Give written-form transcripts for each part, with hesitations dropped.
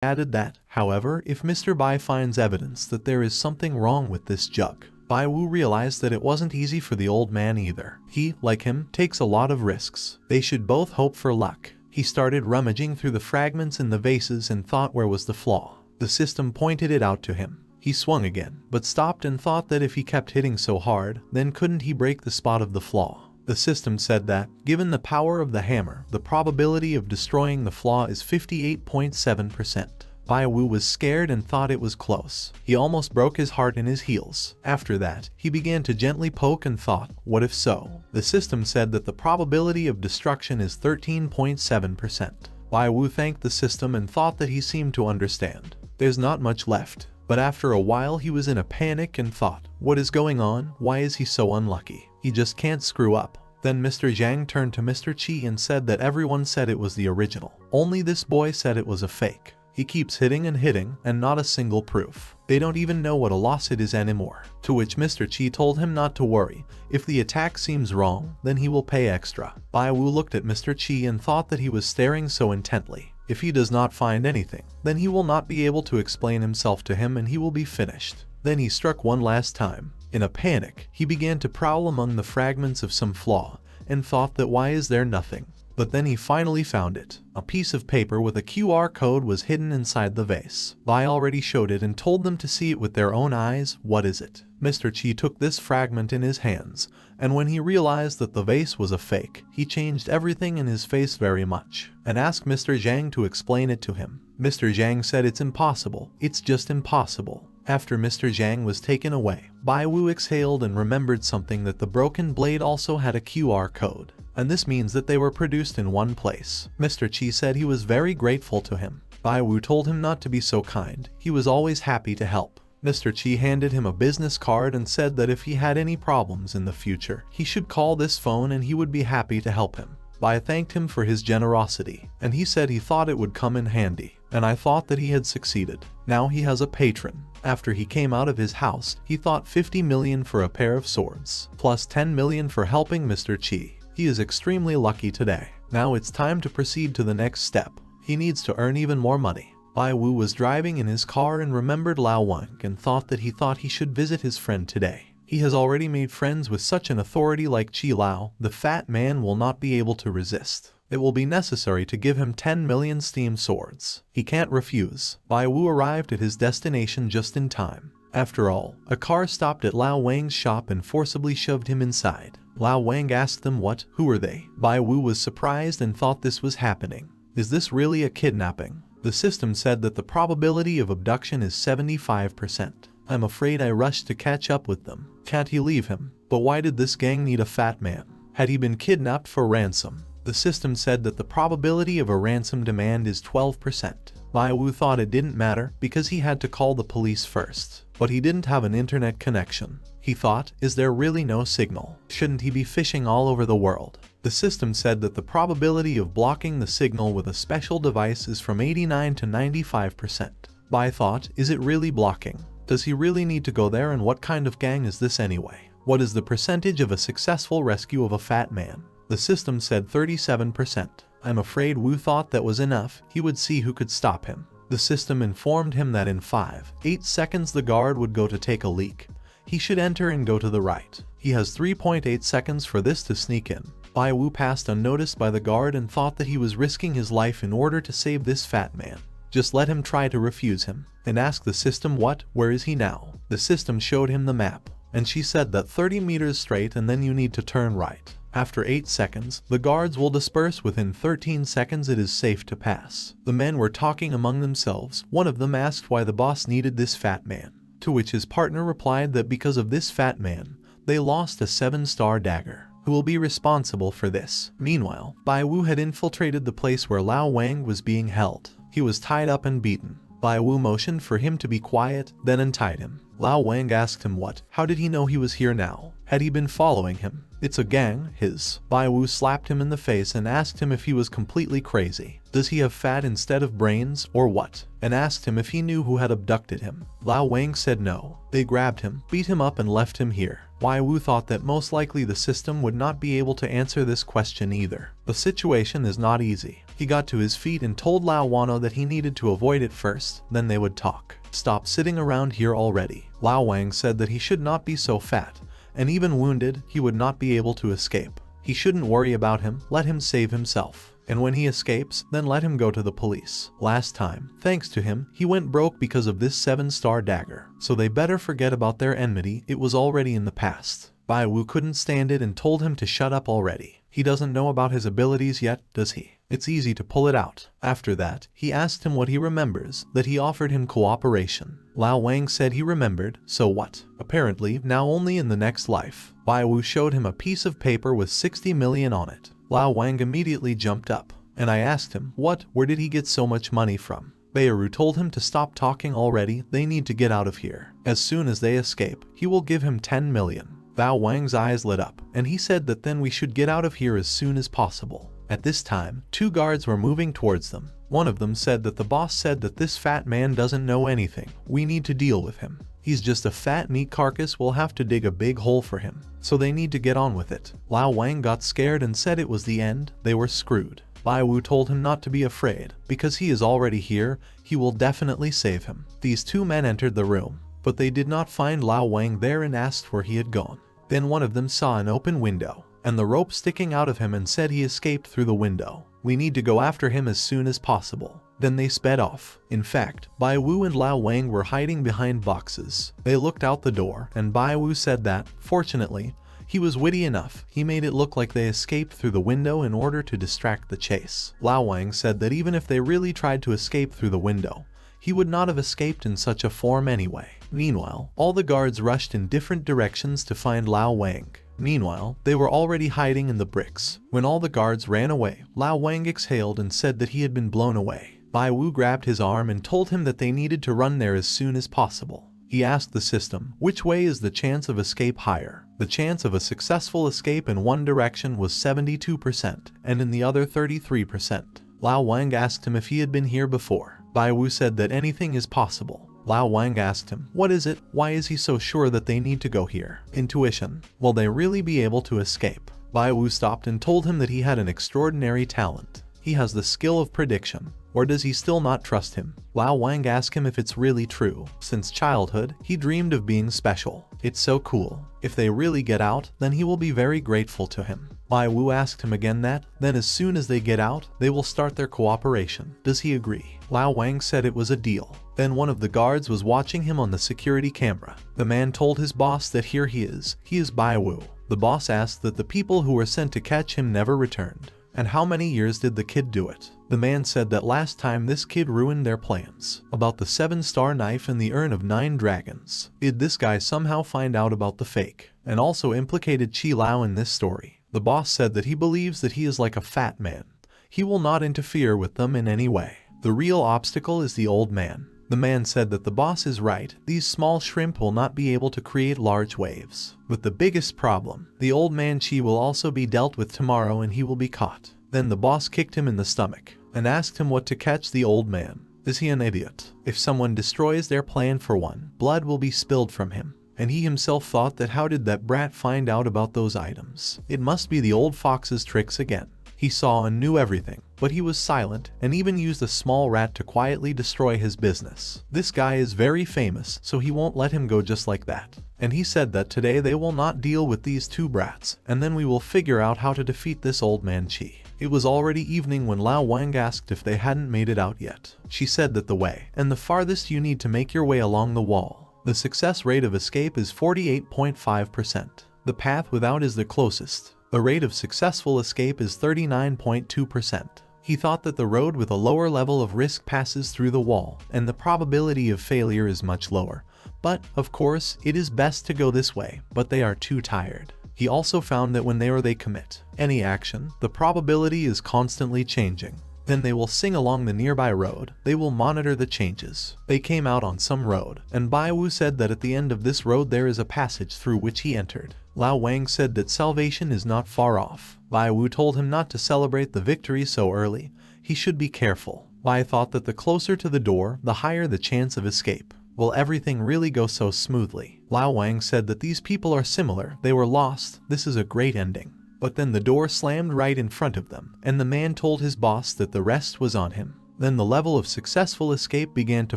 added that, however, if Mr. Bai finds evidence that there is something wrong with this jug, Bai Wu realized that it wasn't easy for the old man either. He, like him, takes a lot of risks. They should both hope for luck. He started rummaging through the fragments in the vases and thought where was the flaw. The system pointed it out to him. He swung again, but stopped and thought that if he kept hitting so hard, then couldn't he break the spot of the flaw? The system said that, given the power of the hammer, the probability of destroying the flaw is 58.7%. Bai Wu was scared and thought it was close. He almost broke his heart in his heels. After that, he began to gently poke and thought, what if so? The system said that the probability of destruction is 13.7%. Bai Wu thanked the system and thought that he seemed to understand. There's not much left. But after a while he was in a panic and thought, what is going on? Why is he so unlucky? He just can't screw up. Then Mr. Zhang turned to Mr. Qi and said that everyone said it was the original. Only this boy said it was a fake. He keeps hitting and not a single proof. They don't even know what a loss it is anymore. To which Mr. Qi told him not to worry. If the attack seems wrong, then he will pay extra. Bai Wu looked at Mr. Qi and thought that he was staring so intently. If he does not find anything, then he will not be able to explain himself to him and he will be finished. Then he struck one last time. In a panic, he began to prowl among the fragments of some flaw and thought that why is there nothing? But then he finally found it. A piece of paper with a QR code was hidden inside the vase. Bai already showed it and told them to see it with their own eyes. What is it? Mr. Qi took this fragment in his hands, and when he realized that the vase was a fake, he changed everything in his face very much, and asked Mr. Zhang to explain it to him. Mr. Zhang said it's impossible. It's just impossible. After Mr. Zhang was taken away, Bai Wu exhaled and remembered something, that the broken blade also had a QR code. And this means that they were produced in one place. Mr. Qi said he was very grateful to him. Bai Wu told him not to be so kind. He was always happy to help. Mr. Qi handed him a business card and said that if he had any problems in the future, he should call this phone and he would be happy to help him. Bai thanked him for his generosity, and he said he thought it would come in handy, and I thought that he had succeeded. Now he has a patron. After he came out of his house, he thought 50 million for a pair of swords, plus 10 million for helping Mr. Qi. He is extremely lucky today. Now it's time to proceed to the next step. He needs to earn even more money. Bai Wu was driving in his car and remembered Lao Wang and thought he should visit his friend today. He has already made friends with such an authority like Qi Lao. The fat man will not be able to resist. It will be necessary to give him 10 million steam swords. He can't refuse. Bai Wu arrived at his destination just in time. After all, a car stopped at Lao Wang's shop and forcibly shoved him inside. Lao Wang asked them who are they? Bai Wu was surprised and thought this was happening. Is this really a kidnapping? The system said that the probability of abduction is 75%. I'm afraid I rushed to catch up with them. Can't he leave him? But why did this gang need a fat man? Had he been kidnapped for ransom? The system said that the probability of a ransom demand is 12%. Bai Wu thought it didn't matter because he had to call the police first. But he didn't have an internet connection. He thought, is there really no signal? Shouldn't he be fishing all over the world? The system said that the probability of blocking the signal with a special device is from 89 to 95%. Bai thought, is it really blocking? Does he really need to go there, and what kind of gang is this anyway? What is the percentage of a successful rescue of a fat man? The system said 37%. I'm afraid Wu thought that was enough. He would see who could stop him. The system informed him that in 5-8 seconds the guard would go to take a leak. He should enter and go to the right. He has 3.8 seconds for this to sneak in. Bai Wu passed unnoticed by the guard and thought that he was risking his life in order to save this fat man. Just let him try to refuse him, and ask the system where is he now? The system showed him the map, and she said that 30 meters straight and then you need to turn right. After 8 seconds, the guards will disperse. Within 13 seconds it is safe to pass. The men were talking among themselves. One of them asked why the boss needed this fat man, to which his partner replied that because of this fat man, they lost a 7-star dagger. Who will be responsible for this? Meanwhile, Bai Wu had infiltrated the place where Lao Wang was being held. He was tied up and beaten. Bai Wu motioned for him to be quiet, then untied him. Lao Wang asked him how did he know he was here now? Had he been following him? It's a gang, his. Bai Wu slapped him in the face and asked him if he was completely crazy. Does he have fat instead of brains, or what? And asked him if he knew who had abducted him. Lao Wang said no. They grabbed him, beat him up and left him here. Bai Wu thought that most likely the system would not be able to answer this question either. The situation is not easy. He got to his feet and told Lao Wano that he needed to avoid it first, then they would talk. Stop sitting around here already. Lao Wang said that he should not be so fat, and even wounded, he would not be able to escape. He shouldn't worry about him, let him save himself. And when he escapes, then let him go to the police. Last time, thanks to him, he went broke because of this 7-star dagger. So they better forget about their enmity, it was already in the past. Bai Wu couldn't stand it and told him to shut up already. He doesn't know about his abilities yet, does he? It's easy to pull it out. After that, he asked him what he remembers, that he offered him cooperation. Lao Wang said he remembered, so what? Apparently, now only in the next life. Bai Wu showed him a piece of paper with 60 million on it. Lao Wang immediately jumped up, and I asked him, where did he get so much money from? Beiru told him to stop talking already, they need to get out of here. As soon as they escape, he will give him 10 million. Bao Wang's eyes lit up, and he said that then we should get out of here as soon as possible. At this time, 2 guards were moving towards them. One of them said that the boss said that this fat man doesn't know anything, we need to deal with him. He's just a fat meat carcass, we'll have to dig a big hole for him. So they need to get on with it. Lao Wang got scared and said it was the end, they were screwed. Bai Wu told him not to be afraid, because he is already here, he will definitely save him. These 2 men entered the room, but they did not find Lao Wang there and asked where he had gone. Then one of them saw an open window, and the rope sticking out of him and said he escaped through the window. We need to go after him as soon as possible. Then they sped off. In fact, Bai Wu and Lao Wang were hiding behind boxes. They looked out the door, and Bai Wu said that, fortunately, he was witty enough, he made it look like they escaped through the window in order to distract the chase. Lao Wang said that even if they really tried to escape through the window, he would not have escaped in such a form anyway. Meanwhile, all the guards rushed in different directions to find Lao Wang. Meanwhile, they were already hiding in the bricks. When all the guards ran away, Lao Wang exhaled and said that he had been blown away. Bai Wu grabbed his arm and told him that they needed to run there as soon as possible. He asked the system, which way is the chance of escape higher? The chance of a successful escape in one direction was 72%, and in the other 33%. Lao Wang asked him if he had been here before. Bai Wu said that anything is possible. Lao Wang asked him, what is it? Why is he so sure that they need to go here? Intuition. Will they really be able to escape? Bai Wu stopped and told him that he had an extraordinary talent. He has the skill of prediction. Or does he still not trust him? Lao Wang asked him if it's really true. Since childhood, he dreamed of being special. It's so cool. If they really get out, then he will be very grateful to him. Bai Wu asked him again that, then as soon as they get out, they will start their cooperation. Does he agree? Lao Wang said it was a deal. Then one of the guards was watching him on the security camera. The man told his boss that here he is Bai Wu. The boss asked that the people who were sent to catch him never returned. And how many years did the kid do it? The man said that last time this kid ruined their plans. About the 7-star knife and the urn of 9 dragons. Did this guy somehow find out about the fake? And also implicated Chi Lao in this story. The boss said that he believes that he is like a fat man. He will not interfere with them in any way. The real obstacle is the old man. The man said that the boss is right, these small shrimp will not be able to create large waves. With the biggest problem, the old man Chi will also be dealt with tomorrow and he will be caught. Then the boss kicked him in the stomach and asked him what to catch the old man. Is he an idiot? If someone destroys their plan for one, blood will be spilled from him. And he himself thought that how did that brat find out about those items? It must be the old fox's tricks again. He saw and knew everything, but he was silent and even used a small rat to quietly destroy his business. This guy is very famous, so he won't let him go just like that. And he said that today they will not deal with these 2 brats, and then we will figure out how to defeat this old man Chi. It was already evening when Lao Wang asked if they hadn't made it out yet. She said that the way, and the farthest you need to make your way along the wall. The success rate of escape is 48.5%. The path without is the closest. The rate of successful escape is 39.2%. He thought that the road with a lower level of risk passes through the wall, and the probability of failure is much lower. But, of course, it is best to go this way, but they are too tired. He also found that when they commit any action, the probability is constantly changing. Then they will sing along the nearby road, they will monitor the changes. They came out on some road, and Bai Wu said that at the end of this road there is a passage through which he entered. Lao Wang said that salvation is not far off. Bai Wu told him not to celebrate the victory so early, he should be careful. Bai thought that the closer to the door, the higher the chance of escape. Will everything really go so smoothly? Lao Wang said that these people are similar, they were lost, this is a great ending. But then the door slammed right in front of them, and the man told his boss that the rest was on him. Then the level of successful escape began to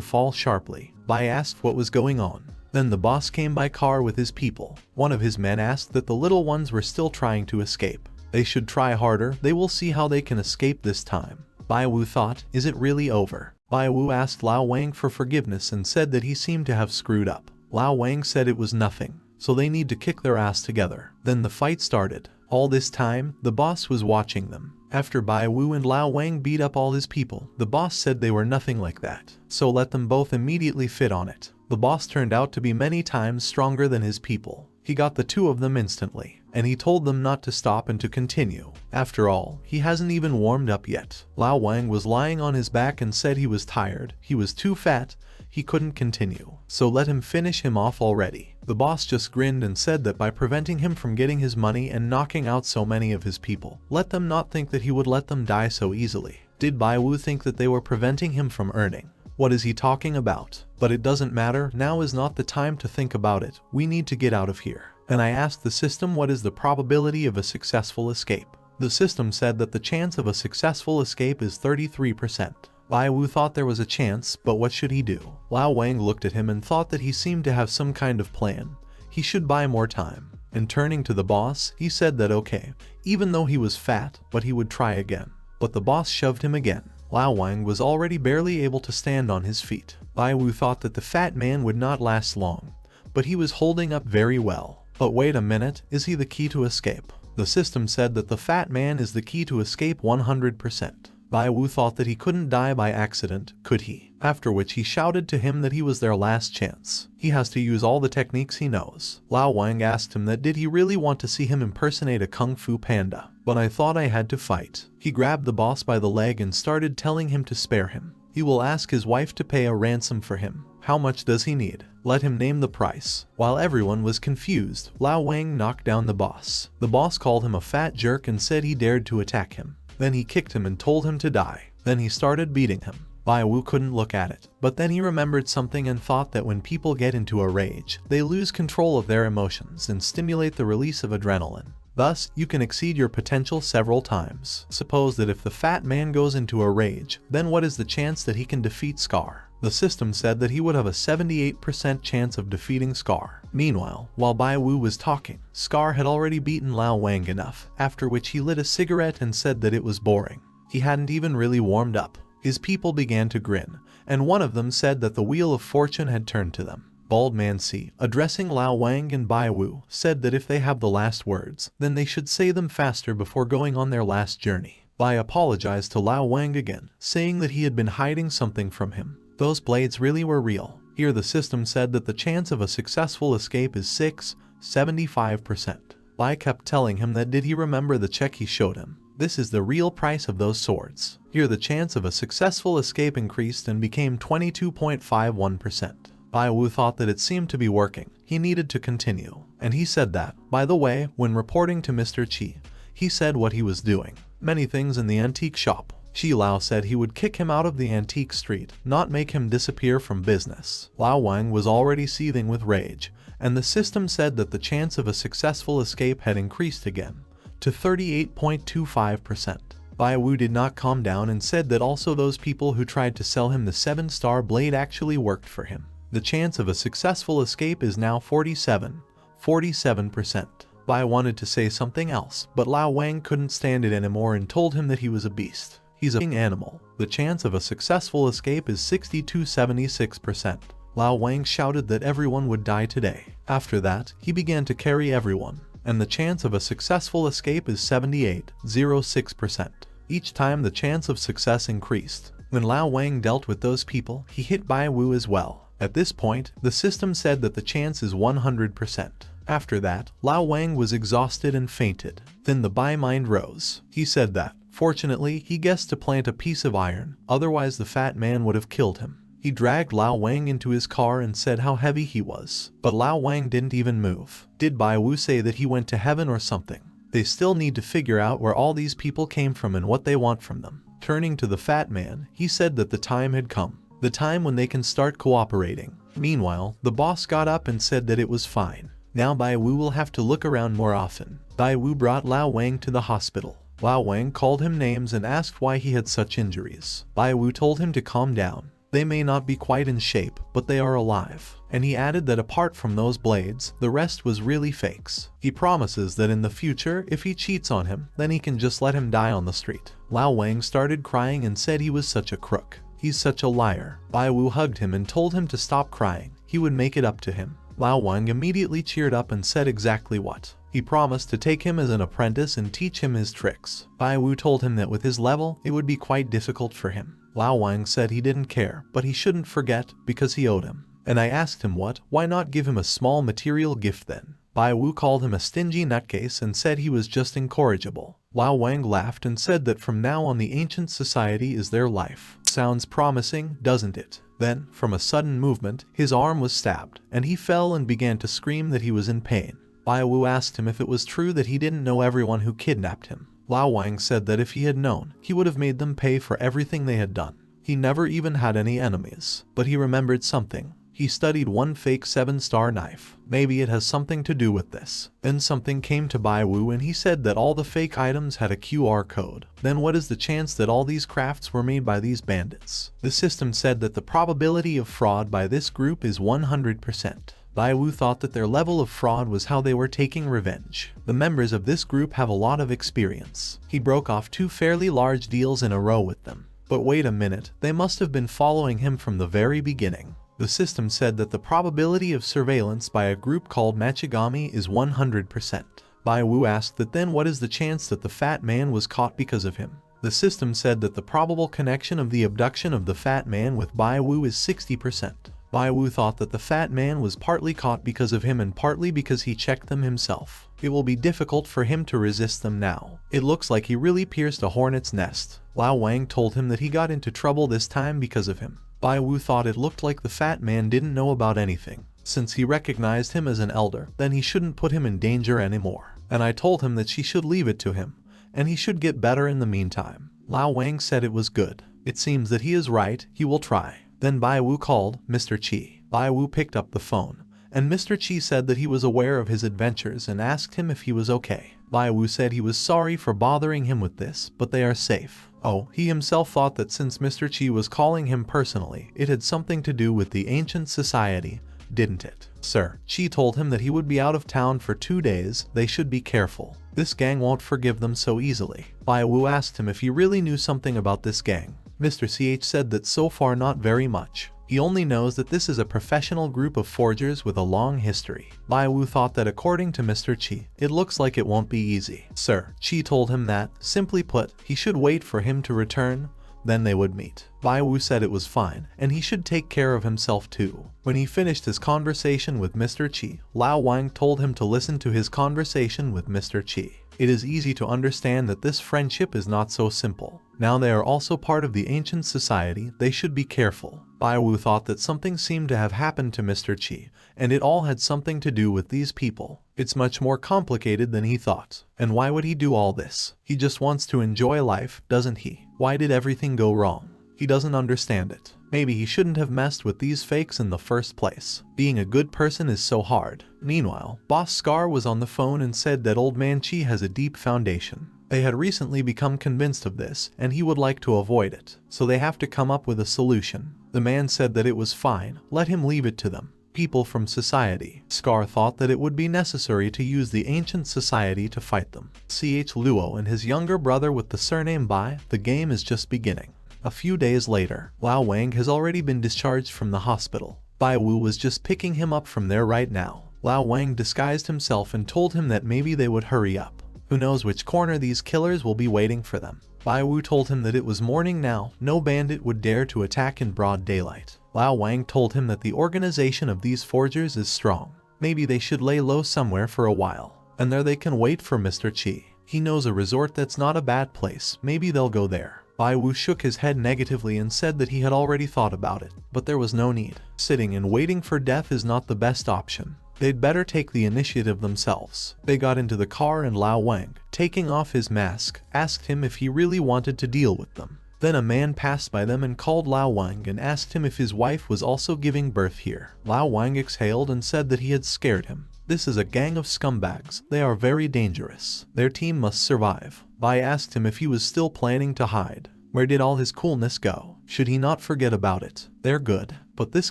fall sharply. Bai asked what was going on. Then the boss came by car with his people. One of his men asked that the little ones were still trying to escape. They should try harder, they will see how they can escape this time. Bai Wu thought, is it really over? Bai Wu asked Lao Wang for forgiveness and said that he seemed to have screwed up. Lao Wang said it was nothing, so they need to kick their ass together. Then the fight started. All this time, the boss was watching them. After Bai Wu and Lao Wang beat up all his people, the boss said they were nothing like that, so let them both immediately fit on it. The boss turned out to be many times stronger than his people. He got the two of them instantly, and he told them not to stop and to continue. After all, he hasn't even warmed up yet. Lao Wang was lying on his back and said he was tired, he was too fat, he couldn't continue, so let him finish him off already. The boss just grinned and said that by preventing him from getting his money and knocking out so many of his people, let them not think that he would let them die so easily. Did Bai Wu think that they were preventing him from earning? What is he talking about? But it doesn't matter, now is not the time to think about it, we need to get out of here. And I asked the system what is the probability of a successful escape. The system said that the chance of a successful escape is 33%. Bai Wu thought there was a chance, but what should he do? Lao Wang looked at him and thought that he seemed to have some kind of plan. He should buy more time. And turning to the boss, he said that okay, even though he was fat, but he would try again. But the boss shoved him again. Lao Wang was already barely able to stand on his feet. Bai Wu thought that the fat man would not last long, but he was holding up very well. But wait a minute, is he the key to escape? The system said that the fat man is the key to escape 100%. Bai Wu thought that he couldn't die by accident, could he? After which he shouted to him that he was their last chance. He has to use all the techniques he knows. Lao Wang asked him that did he really want to see him impersonate a kung fu panda. But I thought I had to fight. He grabbed the boss by the leg and started telling him to spare him. He will ask his wife to pay a ransom for him. How much does he need? Let him name the price. While everyone was confused, Lao Wang knocked down the boss. The boss called him a fat jerk and said he dared to attack him. Then he kicked him and told him to die. Then he started beating him. Bai Wu couldn't look at it, but then he remembered something and thought that when people get into a rage, they lose control of their emotions and stimulate the release of adrenaline. Thus, you can exceed your potential several times. Suppose that if the fat man goes into a rage, then what is the chance that he can defeat Scar? The system said that he would have a 78% chance of defeating Scar. Meanwhile, while Bai Wu was talking, Scar had already beaten Lao Wang enough, after which he lit a cigarette and said that it was boring. He hadn't even really warmed up. His people began to grin, and one of them said that the wheel of fortune had turned to them. Bald Man C, addressing Lao Wang and Bai Wu, said that if they have the last words, then they should say them faster before going on their last journey. Bai apologized to Lao Wang again, saying that he had been hiding something from him. Those blades really were real. Here the system said that the chance of a successful escape is 75%. Bai kept telling him that did he remember the check he showed him. This is the real price of those swords. Here the chance of a successful escape increased and became 22.51%. Bai Wu thought that it seemed to be working. He needed to continue. And he said that, by the way, when reporting to Mr. Qi, he said what he was doing. Many things in the antique shop. Xi Lao said he would kick him out of the antique street, not make him disappear from business. Lao Wang was already seething with rage, and the system said that the chance of a successful escape had increased again to 38.25%. Bai Wu did not calm down and said that also those people who tried to sell him the 7-star blade actually worked for him. The chance of a successful escape is now 47%. Bai wanted to say something else, but Lao Wang couldn't stand it anymore and told him that he was a beast. He's an animal. The chance of a successful escape is 62.76%. Lao Wang shouted that everyone would die today. After that, he began to carry everyone, and the chance of a successful escape is 78.06%. Each time the chance of success increased. When Lao Wang dealt with those people, he hit Bai Wu as well. At this point, the system said that the chance is 100%. After that, Lao Wang was exhausted and fainted. Then the Bai mind rose. He said that, fortunately, he guessed to plant a piece of iron, otherwise the fat man would have killed him. He dragged Lao Wang into his car and said how heavy he was. But Lao Wang didn't even move. Did Bai Wu say that he went to heaven or something? They still need to figure out where all these people came from and what they want from them. Turning to the fat man, he said that the time had come. The time when they can start cooperating. Meanwhile, the boss got up and said that it was fine. Now Bai Wu will have to look around more often. Bai Wu brought Lao Wang to the hospital. Lao Wang called him names and asked why he had such injuries. Bai Wu told him to calm down. They may not be quite in shape, but they are alive. And he added that apart from those blades, the rest was really fakes. He promises that in the future, if he cheats on him, then he can just let him die on the street. Lao Wang started crying and said he was such a crook. He's such a liar. Bai Wu hugged him and told him to stop crying. He would make it up to him. Lao Wang immediately cheered up and said exactly what. He promised to take him as an apprentice and teach him his tricks. Bai Wu told him that with his level, it would be quite difficult for him. Lao Wang said he didn't care, but he shouldn't forget because he owed him. And I asked him why not give him a small material gift then? Bai Wu called him a stingy nutcase and said he was just incorrigible. Lao Wang laughed and said that from now on the ancient society is their life. Sounds promising, doesn't it? Then, from a sudden movement, his arm was stabbed, and he fell and began to scream that he was in pain. Bai Wu asked him if it was true that he didn't know everyone who kidnapped him. Lao Wang said that if he had known, he would have made them pay for everything they had done. He never even had any enemies, but he remembered something. He studied one fake 7-star knife. Maybe it has something to do with this. Then something came to Bai Wu and he said that all the fake items had a QR code. Then what is the chance that all these crafts were made by these bandits? The system said that the probability of fraud by this group is 100%. Bai Wu thought that their level of fraud was how they were taking revenge. The members of this group have a lot of experience. He broke off 2 fairly large deals in a row with them. But wait a minute, they must have been following him from the very beginning. The system said that the probability of surveillance by a group called Machigami is 100%. Bai Wu asked that then what is the chance that the fat man was caught because of him? The system said that the probable connection of the abduction of the fat man with Bai Wu is 60%. Bai Wu thought that the fat man was partly caught because of him and partly because he checked them himself. It will be difficult for him to resist them now. It looks like he really pierced a hornet's nest. Lao Wang told him that he got into trouble this time because of him. Bai Wu thought it looked like the fat man didn't know about anything. Since he recognized him as an elder, then he shouldn't put him in danger anymore. And I told him that she should leave it to him, and he should get better in the meantime. Lao Wang said it was good. It seems that he is right, he will try. Then Bai Wu called Mr. Qi. Bai Wu picked up the phone, and Mr. Qi said that he was aware of his adventures and asked him if he was okay. Bai Wu said he was sorry for bothering him with this, but they are safe. Oh, he himself thought that since Mr. Qi was calling him personally, it had something to do with the ancient society, didn't it? Sir, Qi told him that he would be out of town for 2 days, they should be careful. This gang won't forgive them so easily. Bai Wu asked him if he really knew something about this gang. Mr. CH said that so far not very much. He only knows that this is a professional group of forgers with a long history. Bai Wu thought that according to Mr. Qi, it looks like it won't be easy. Sir, Qi told him that, simply put, he should wait for him to return, then they would meet. Bai Wu said it was fine, and he should take care of himself too. When he finished his conversation with Mr. Qi, Lao Wang told him to listen to his conversation with Mr. Qi. It is easy to understand that this friendship is not so simple. Now they are also part of the ancient society, they should be careful. Bai Wu thought that something seemed to have happened to Mr. Qi, and it all had something to do with these people. It's much more complicated than he thought. And why would he do all this? He just wants to enjoy life, doesn't he? Why did everything go wrong? He doesn't understand it. Maybe he shouldn't have messed with these fakes in the first place. Being a good person is so hard. Meanwhile, Boss Scar was on the phone and said that Old Man Chi has a deep foundation. They had recently become convinced of this, and he would like to avoid it. So they have to come up with a solution. The man said that it was fine, let him leave it to them. People from society. Scar thought that it would be necessary to use the ancient society to fight them. CH Luo and his younger brother with the surname Bai, the game is just beginning. A few days later, Lao Wang has already been discharged from the hospital. Bai Wu was just picking him up from there right now. Lao Wang disguised himself and told him that maybe they would hurry up. Who knows which corner these killers will be waiting for them. Bai Wu told him that it was morning now, no bandit would dare to attack in broad daylight. Lao Wang told him that the organization of these forgers is strong. Maybe they should lay low somewhere for a while, and there they can wait for Mr. Qi. He knows a resort that's not a bad place, maybe they'll go there. Bai Wu shook his head negatively and said that he had already thought about it, but there was no need. Sitting and waiting for death is not the best option. They'd better take the initiative themselves. They got into the car and Lao Wang, taking off his mask, asked him if he really wanted to deal with them. Then a man passed by them and called Lao Wang and asked him if his wife was also giving birth here. Lao Wang exhaled and said that he had scared him. This is a gang of scumbags. They are very dangerous. Their team must survive. Bai asked him if he was still planning to hide. Where did all his coolness go? Should he not forget about it? They're good, but this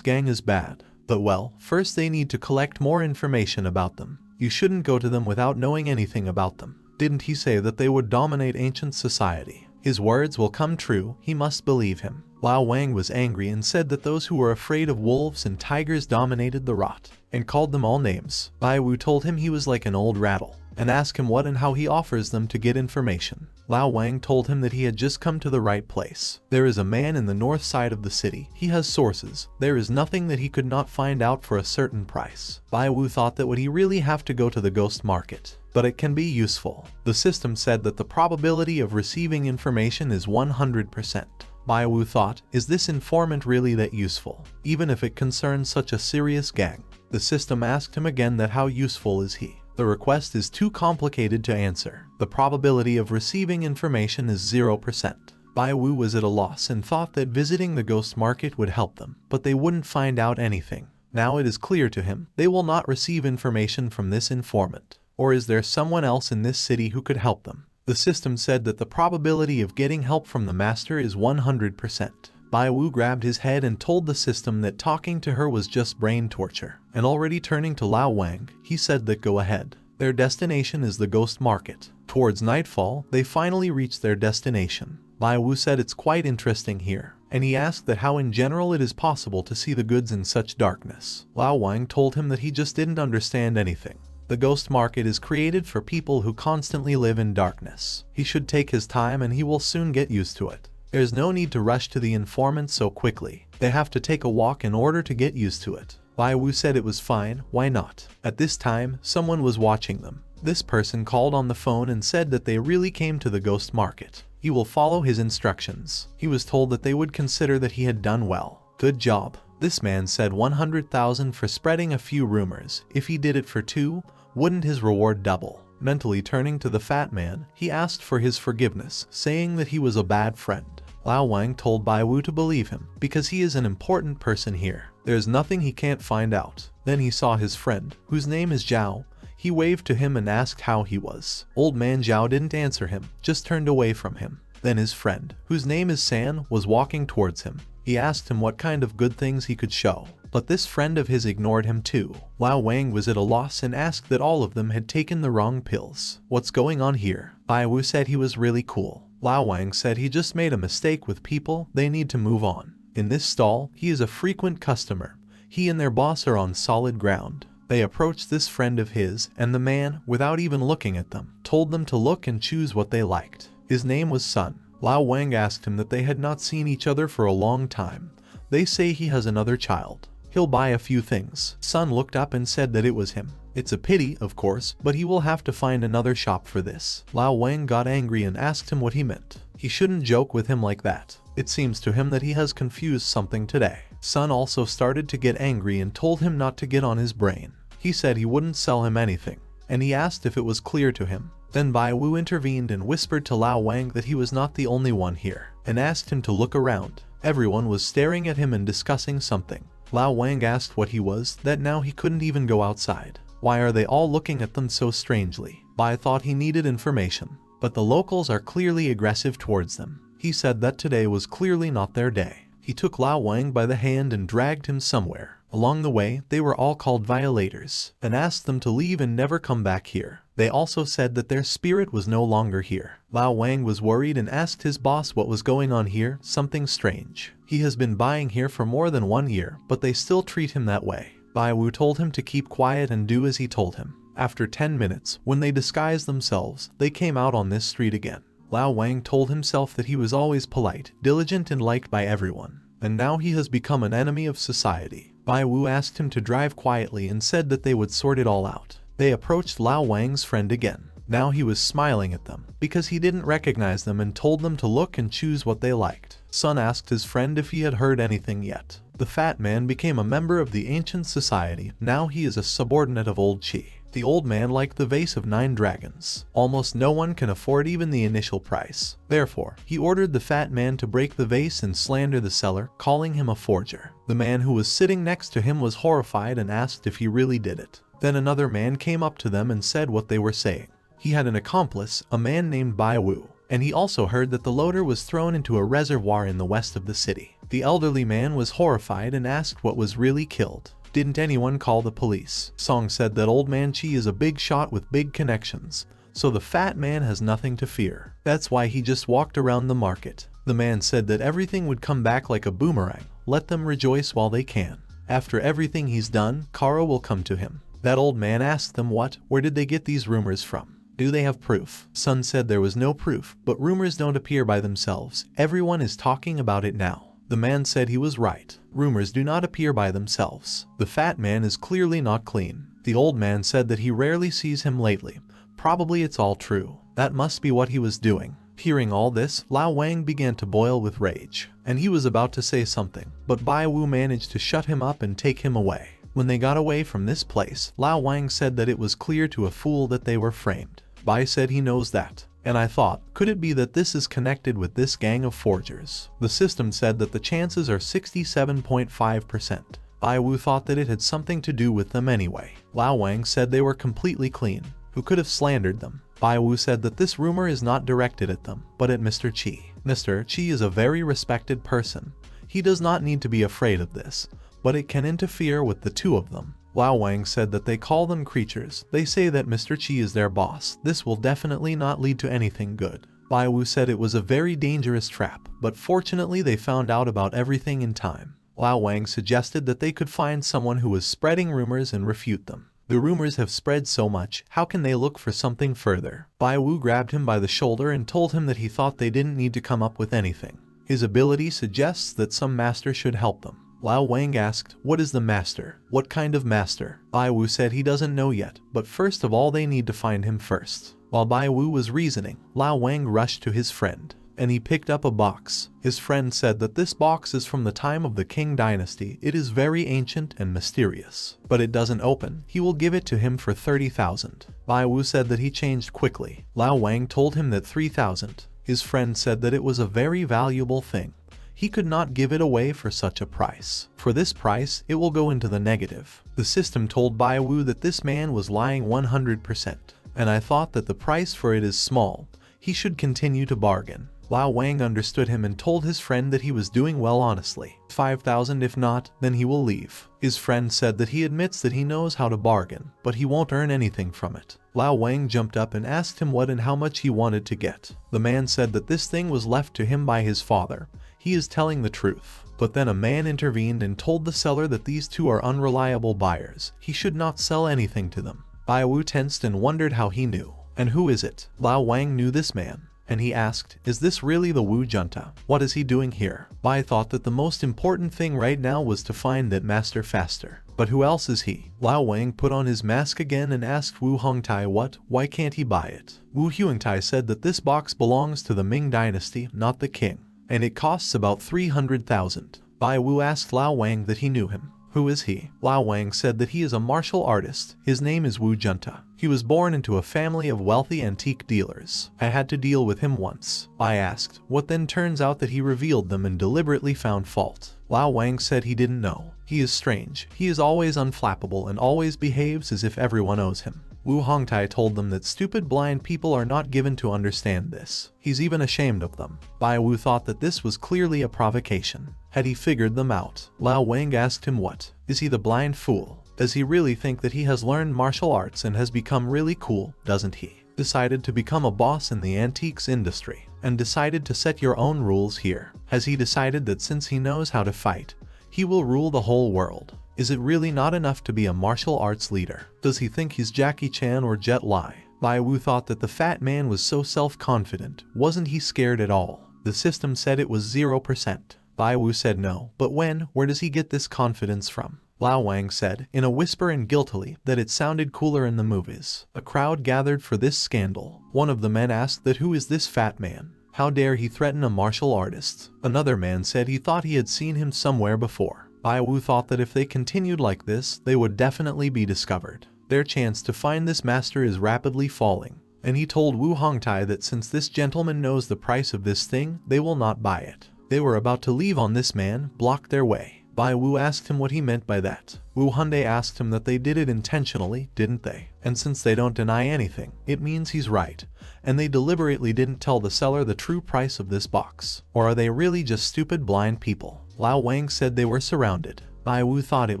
gang is bad. But well, first they need to collect more information about them. You shouldn't go to them without knowing anything about them. Didn't he say that they would dominate ancient society? His words will come true, he must believe him. Lao Wang was angry and said that those who were afraid of wolves and tigers dominated the rot, and called them all names. Bai Wu told him he was like an old rattle, and asked him what and how he offers them to get information. Lao Wang told him that he had just come to the right place. There is a man in the north side of the city. He has sources. There is nothing that he could not find out for a certain price. Bai Wu thought that would he really have to go to the ghost market? But it can be useful. The system said that the probability of receiving information is 100%. Bai Wu thought, is this informant really that useful, even if it concerns such a serious gang? The system asked him again that how useful is he? The request is too complicated to answer. The probability of receiving information is 0%. Bai Wu was at a loss and thought that visiting the ghost market would help them, but they wouldn't find out anything. Now it is clear to him, they will not receive information from this informant. Or is there someone else in this city who could help them? The system said that the probability of getting help from the master is 100%. Bai Wu grabbed his head and told the system that talking to her was just brain torture. And already turning to Lao Wang, he said that go ahead. Their destination is the ghost market. Towards nightfall, they finally reached their destination. Bai Wu said it's quite interesting here, and he asked that how in general it is possible to see the goods in such darkness. Lao Wang told him that he just didn't understand anything. The ghost market is created for people who constantly live in darkness. He should take his time and he will soon get used to it. There's no need to rush to the informant so quickly. They have to take a walk in order to get used to it. Bai Wu said it was fine, why not? At this time, someone was watching them. This person called on the phone and said that they really came to the ghost market. He will follow his instructions. He was told that they would consider that he had done well. Good job. This man said 100,000 for spreading a few rumors. If he did it for 2, wouldn't his reward double? Mentally turning to the fat man, he asked for his forgiveness, saying that he was a bad friend. Lao Wang told Bai Wu to believe him, because he is an important person here. There's nothing he can't find out. Then he saw his friend, whose name is Zhao. He waved to him and asked how he was. Old man Zhao didn't answer him, just turned away from him. Then his friend, whose name is San, was walking towards him. He asked him what kind of good things he could show, but this friend of his ignored him too. Lao Wang was at a loss and asked that all of them had taken the wrong pills. What's going on here? Bai Wu said he was really cool. Lao Wang said he just made a mistake with people, they need to move on. In this stall, he is a frequent customer. He and their boss are on solid ground. They approached this friend of his, and the man, without even looking at them, told them to look and choose what they liked. His name was Sun. Lao Wang asked him that they had not seen each other for a long time. They say he has another child. He'll buy a few things. Sun looked up and said that it was him. It's a pity, of course, but he will have to find another shop for this. Lao Wang got angry and asked him what he meant. He shouldn't joke with him like that. It seems to him that he has confused something today. Sun also started to get angry and told him not to get on his brain. He said he wouldn't sell him anything, and he asked if it was clear to him. Then Bai Wu intervened and whispered to Lao Wang that he was not the only one here, and asked him to look around. Everyone was staring at him and discussing something. Lao Wang asked what he was, that now he couldn't even go outside. Why are they all looking at them so strangely? Bai thought he needed information, but the locals are clearly aggressive towards them. He said that today was clearly not their day. He took Lao Wang by the hand and dragged him somewhere. Along the way, they were all called violators, and asked them to leave and never come back here. They also said that their spirit was no longer here. Lao Wang was worried and asked his boss what was going on here, something strange. He has been buying here for more than 1 year, but they still treat him that way. Bai Wu told him to keep quiet and do as he told him. After 10 minutes, when they disguised themselves, they came out on this street again. Lao Wang told himself that he was always polite, diligent and liked by everyone, and now he has become an enemy of society. Bai Wu asked him to drive quietly and said that they would sort it all out. They approached Lao Wang's friend again. Now he was smiling at them, because he didn't recognize them, and told them to look and choose what they liked. Sun asked his friend if he had heard anything yet. The fat man became a member of the ancient society. Now he is a subordinate of Old Chi. The old man liked the vase of 9 dragons. Almost no one can afford even the initial price. Therefore, he ordered the fat man to break the vase and slander the seller, calling him a forger. The man who was sitting next to him was horrified and asked if he really did it. Then another man came up to them and said what they were saying. He had an accomplice, a man named Bai Wu, and he also heard that the loader was thrown into a reservoir in the west of the city. The elderly man was horrified and asked what was really killed. Didn't anyone call the police? Song said that Old Man Chi is a big shot with big connections, so the fat man has nothing to fear. That's why he just walked around the market. The man said that everything would come back like a boomerang. Let them rejoice while they can. After everything he's done, Kara will come to him. That old man asked them where did they get these rumors from? Do they have proof? Sun said there was no proof, but rumors don't appear by themselves. Everyone is talking about it now. The man said he was right. Rumors do not appear by themselves. The fat man is clearly not clean. The old man said that he rarely sees him lately. Probably it's all true. That must be what he was doing. Hearing all this, Lao Wang began to boil with rage, and he was about to say something, but Bai Wu managed to shut him up and take him away. When they got away from this place, Lao Wang said that it was clear to a fool that they were framed. Bai said he knows that. And I thought, could it be that this is connected with this gang of forgers? The system said that the chances are 67.5%. Bai Wu thought that it had something to do with them anyway. Lao Wang said they were completely clean. Who could have slandered them? Bai Wu said that this rumor is not directed at them, but at Mr. Chi. Mr. Chi is a very respected person. He does not need to be afraid of this, but it can interfere with the two of them. Lao Wang said that they call them creatures. They say that Mr. Chi is their boss. This will definitely not lead to anything good. Bai Wu said it was a very dangerous trap, but fortunately they found out about everything in time. Lao Wang suggested that they could find someone who was spreading rumors and refute them. The rumors have spread so much, how can they look for something further? Bai Wu grabbed him by the shoulder and told him that he thought they didn't need to come up with anything. His ability suggests that some master should help them. Lao Wang asked, what is the master? What kind of master? Bai Wu said he doesn't know yet, but first of all they need to find him first. While Bai Wu was reasoning, Lao Wang rushed to his friend, and he picked up a box. His friend said that this box is from the time of the Qing dynasty. It is very ancient and mysterious, but it doesn't open. He will give it to him for 30,000. Bai Wu said that he changed quickly. Lao Wang told him that 3,000. His friend said that it was a very valuable thing. He could not give it away for such a price. For this price, it will go into the negative. The system told Bai Wu that this man was lying 100%, and I thought that the price for it is small. He should continue to bargain. Lao Wang understood him and told his friend that he was doing well honestly. 5,000, if not, then he will leave. His friend said that he admits that he knows how to bargain, but he won't earn anything from it. Lao Wang jumped up and asked him what and how much he wanted to get. The man said that this thing was left to him by his father. He is telling the truth. But then a man intervened and told the seller that these two are unreliable buyers. He should not sell anything to them. Bai Wu tensed and wondered how he knew. And who is it? Lao Wang knew this man, and he asked, is this really the Wu junta? What is he doing here? Bai thought that the most important thing right now was to find that master faster. But who else is he? Lao Wang put on his mask again and asked Wu Hongtai why can't he buy it? Wu Hongtai said that this box belongs to the Ming dynasty, not the king, and it costs about 300,000. Bai Wu asked Lao Wang that he knew him. Who is he? Lao Wang said that he is a martial artist. His name is Wu Junta. He was born into a family of wealthy antique dealers. I had to deal with him once. I asked, what then? Turns out that he revealed them and deliberately found fault. Lao Wang said he didn't know. He is strange. He is always unflappable and always behaves as if everyone owes him. Wu Hongtai told them that stupid blind people are not given to understand this. He's even ashamed of them. Bai Wu thought that this was clearly a provocation. Had he figured them out? Lao Wang asked him what? Is he the blind fool? Does he really think that he has learned martial arts and has become really cool, doesn't he? Decided to become a boss in the antiques industry, and decided to set your own rules here. Has he decided that since he knows how to fight, he will rule the whole world? Is it really not enough to be a martial arts leader? Does he think he's Jackie Chan or Jet Li? Bai Wu thought that the fat man was so self-confident. Wasn't he scared at all? The system said it was 0%. Bai Wu said no, but where does he get this confidence from? Lao Wang said, in a whisper and guiltily, that it sounded cooler in the movies. A crowd gathered for this scandal. One of the men asked that who is this fat man? How dare he threaten a martial artist? Another man said he thought he had seen him somewhere before. Bai Wu thought that if they continued like this, they would definitely be discovered. Their chance to find this master is rapidly falling, and he told Wu Hongtai that since this gentleman knows the price of this thing, they will not buy it. They were about to leave on this man, blocked their way. Bai Wu asked him what he meant by that. Wu Hyundai asked him that they did it intentionally, didn't they? And since they don't deny anything, it means he's right. And they deliberately didn't tell the seller the true price of this box. Or are they really just stupid blind people? Lao Wang said they were surrounded. Bai Wu thought it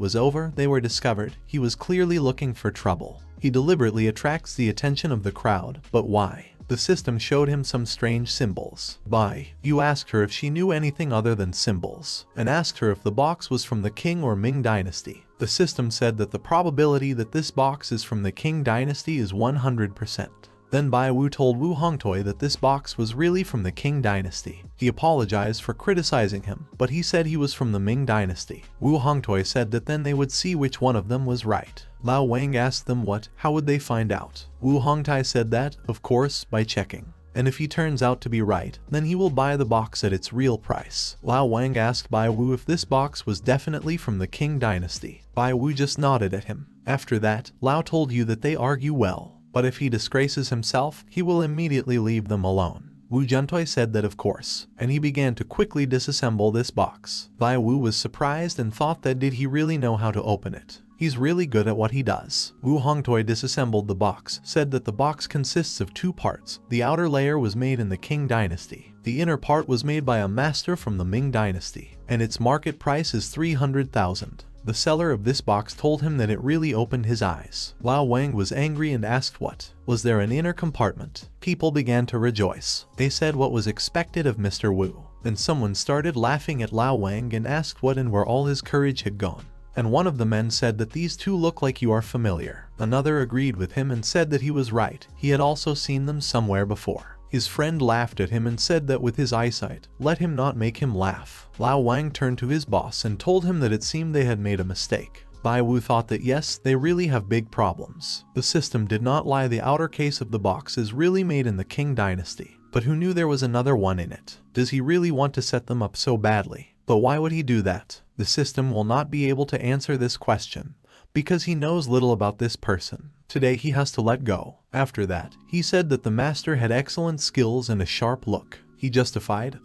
was over, they were discovered. He was clearly looking for trouble. He deliberately attracts the attention of the crowd, but why? The system showed him some strange symbols. Bai Yu asked her if she knew anything other than symbols, and asked her if the box was from the Qing or Ming dynasty. The system said that the probability that this box is from the Qing dynasty is 100%. Then Bai Wu told Wu Hongtoi that this box was really from the Qing dynasty. He apologized for criticizing him, but he said he was from the Ming dynasty. Wu Hongtoi said that then they would see which one of them was right. Lao Wang asked them how would they find out? Wu Hongtai said that, of course, by checking. And if he turns out to be right, then he will buy the box at its real price. Lao Wang asked Bai Wu if this box was definitely from the Qing dynasty. Bai Wu just nodded at him. After that, Lao told you that they argue well. But if he disgraces himself, he will immediately leave them alone. Wu Juntoi said that of course, and he began to quickly disassemble this box. Bai Wu was surprised and thought that did he really know how to open it? He's really good at what he does. Wu Hongtoi disassembled the box, said that the box consists of two parts. The outer layer was made in the Qing dynasty. The inner part was made by a master from the Ming dynasty, and its market price is 300,000. The seller of this box told him that it really opened his eyes. Lao Wang was angry and asked what. Was there an inner compartment? People began to rejoice. They said what was expected of Mr. Wu. Then someone started laughing at Lao Wang and asked what and where all his courage had gone. And one of the men said that these two look like you are familiar. Another agreed with him and said that he was right. He had also seen them somewhere before. His friend laughed at him and said that with his eyesight, let him not make him laugh. Lao Wang turned to his boss and told him that it seemed they had made a mistake. Bai Wu thought that yes, they really have big problems. The system did not lie, the outer case of the box is really made in the Qing dynasty. But who knew there was another one in it? Does he really want to set them up so badly? But why would he do that? The system will not be able to answer this question, because he knows little about this person. Today he has to let go. After that, he said that the master had excellent skills and a sharp look. He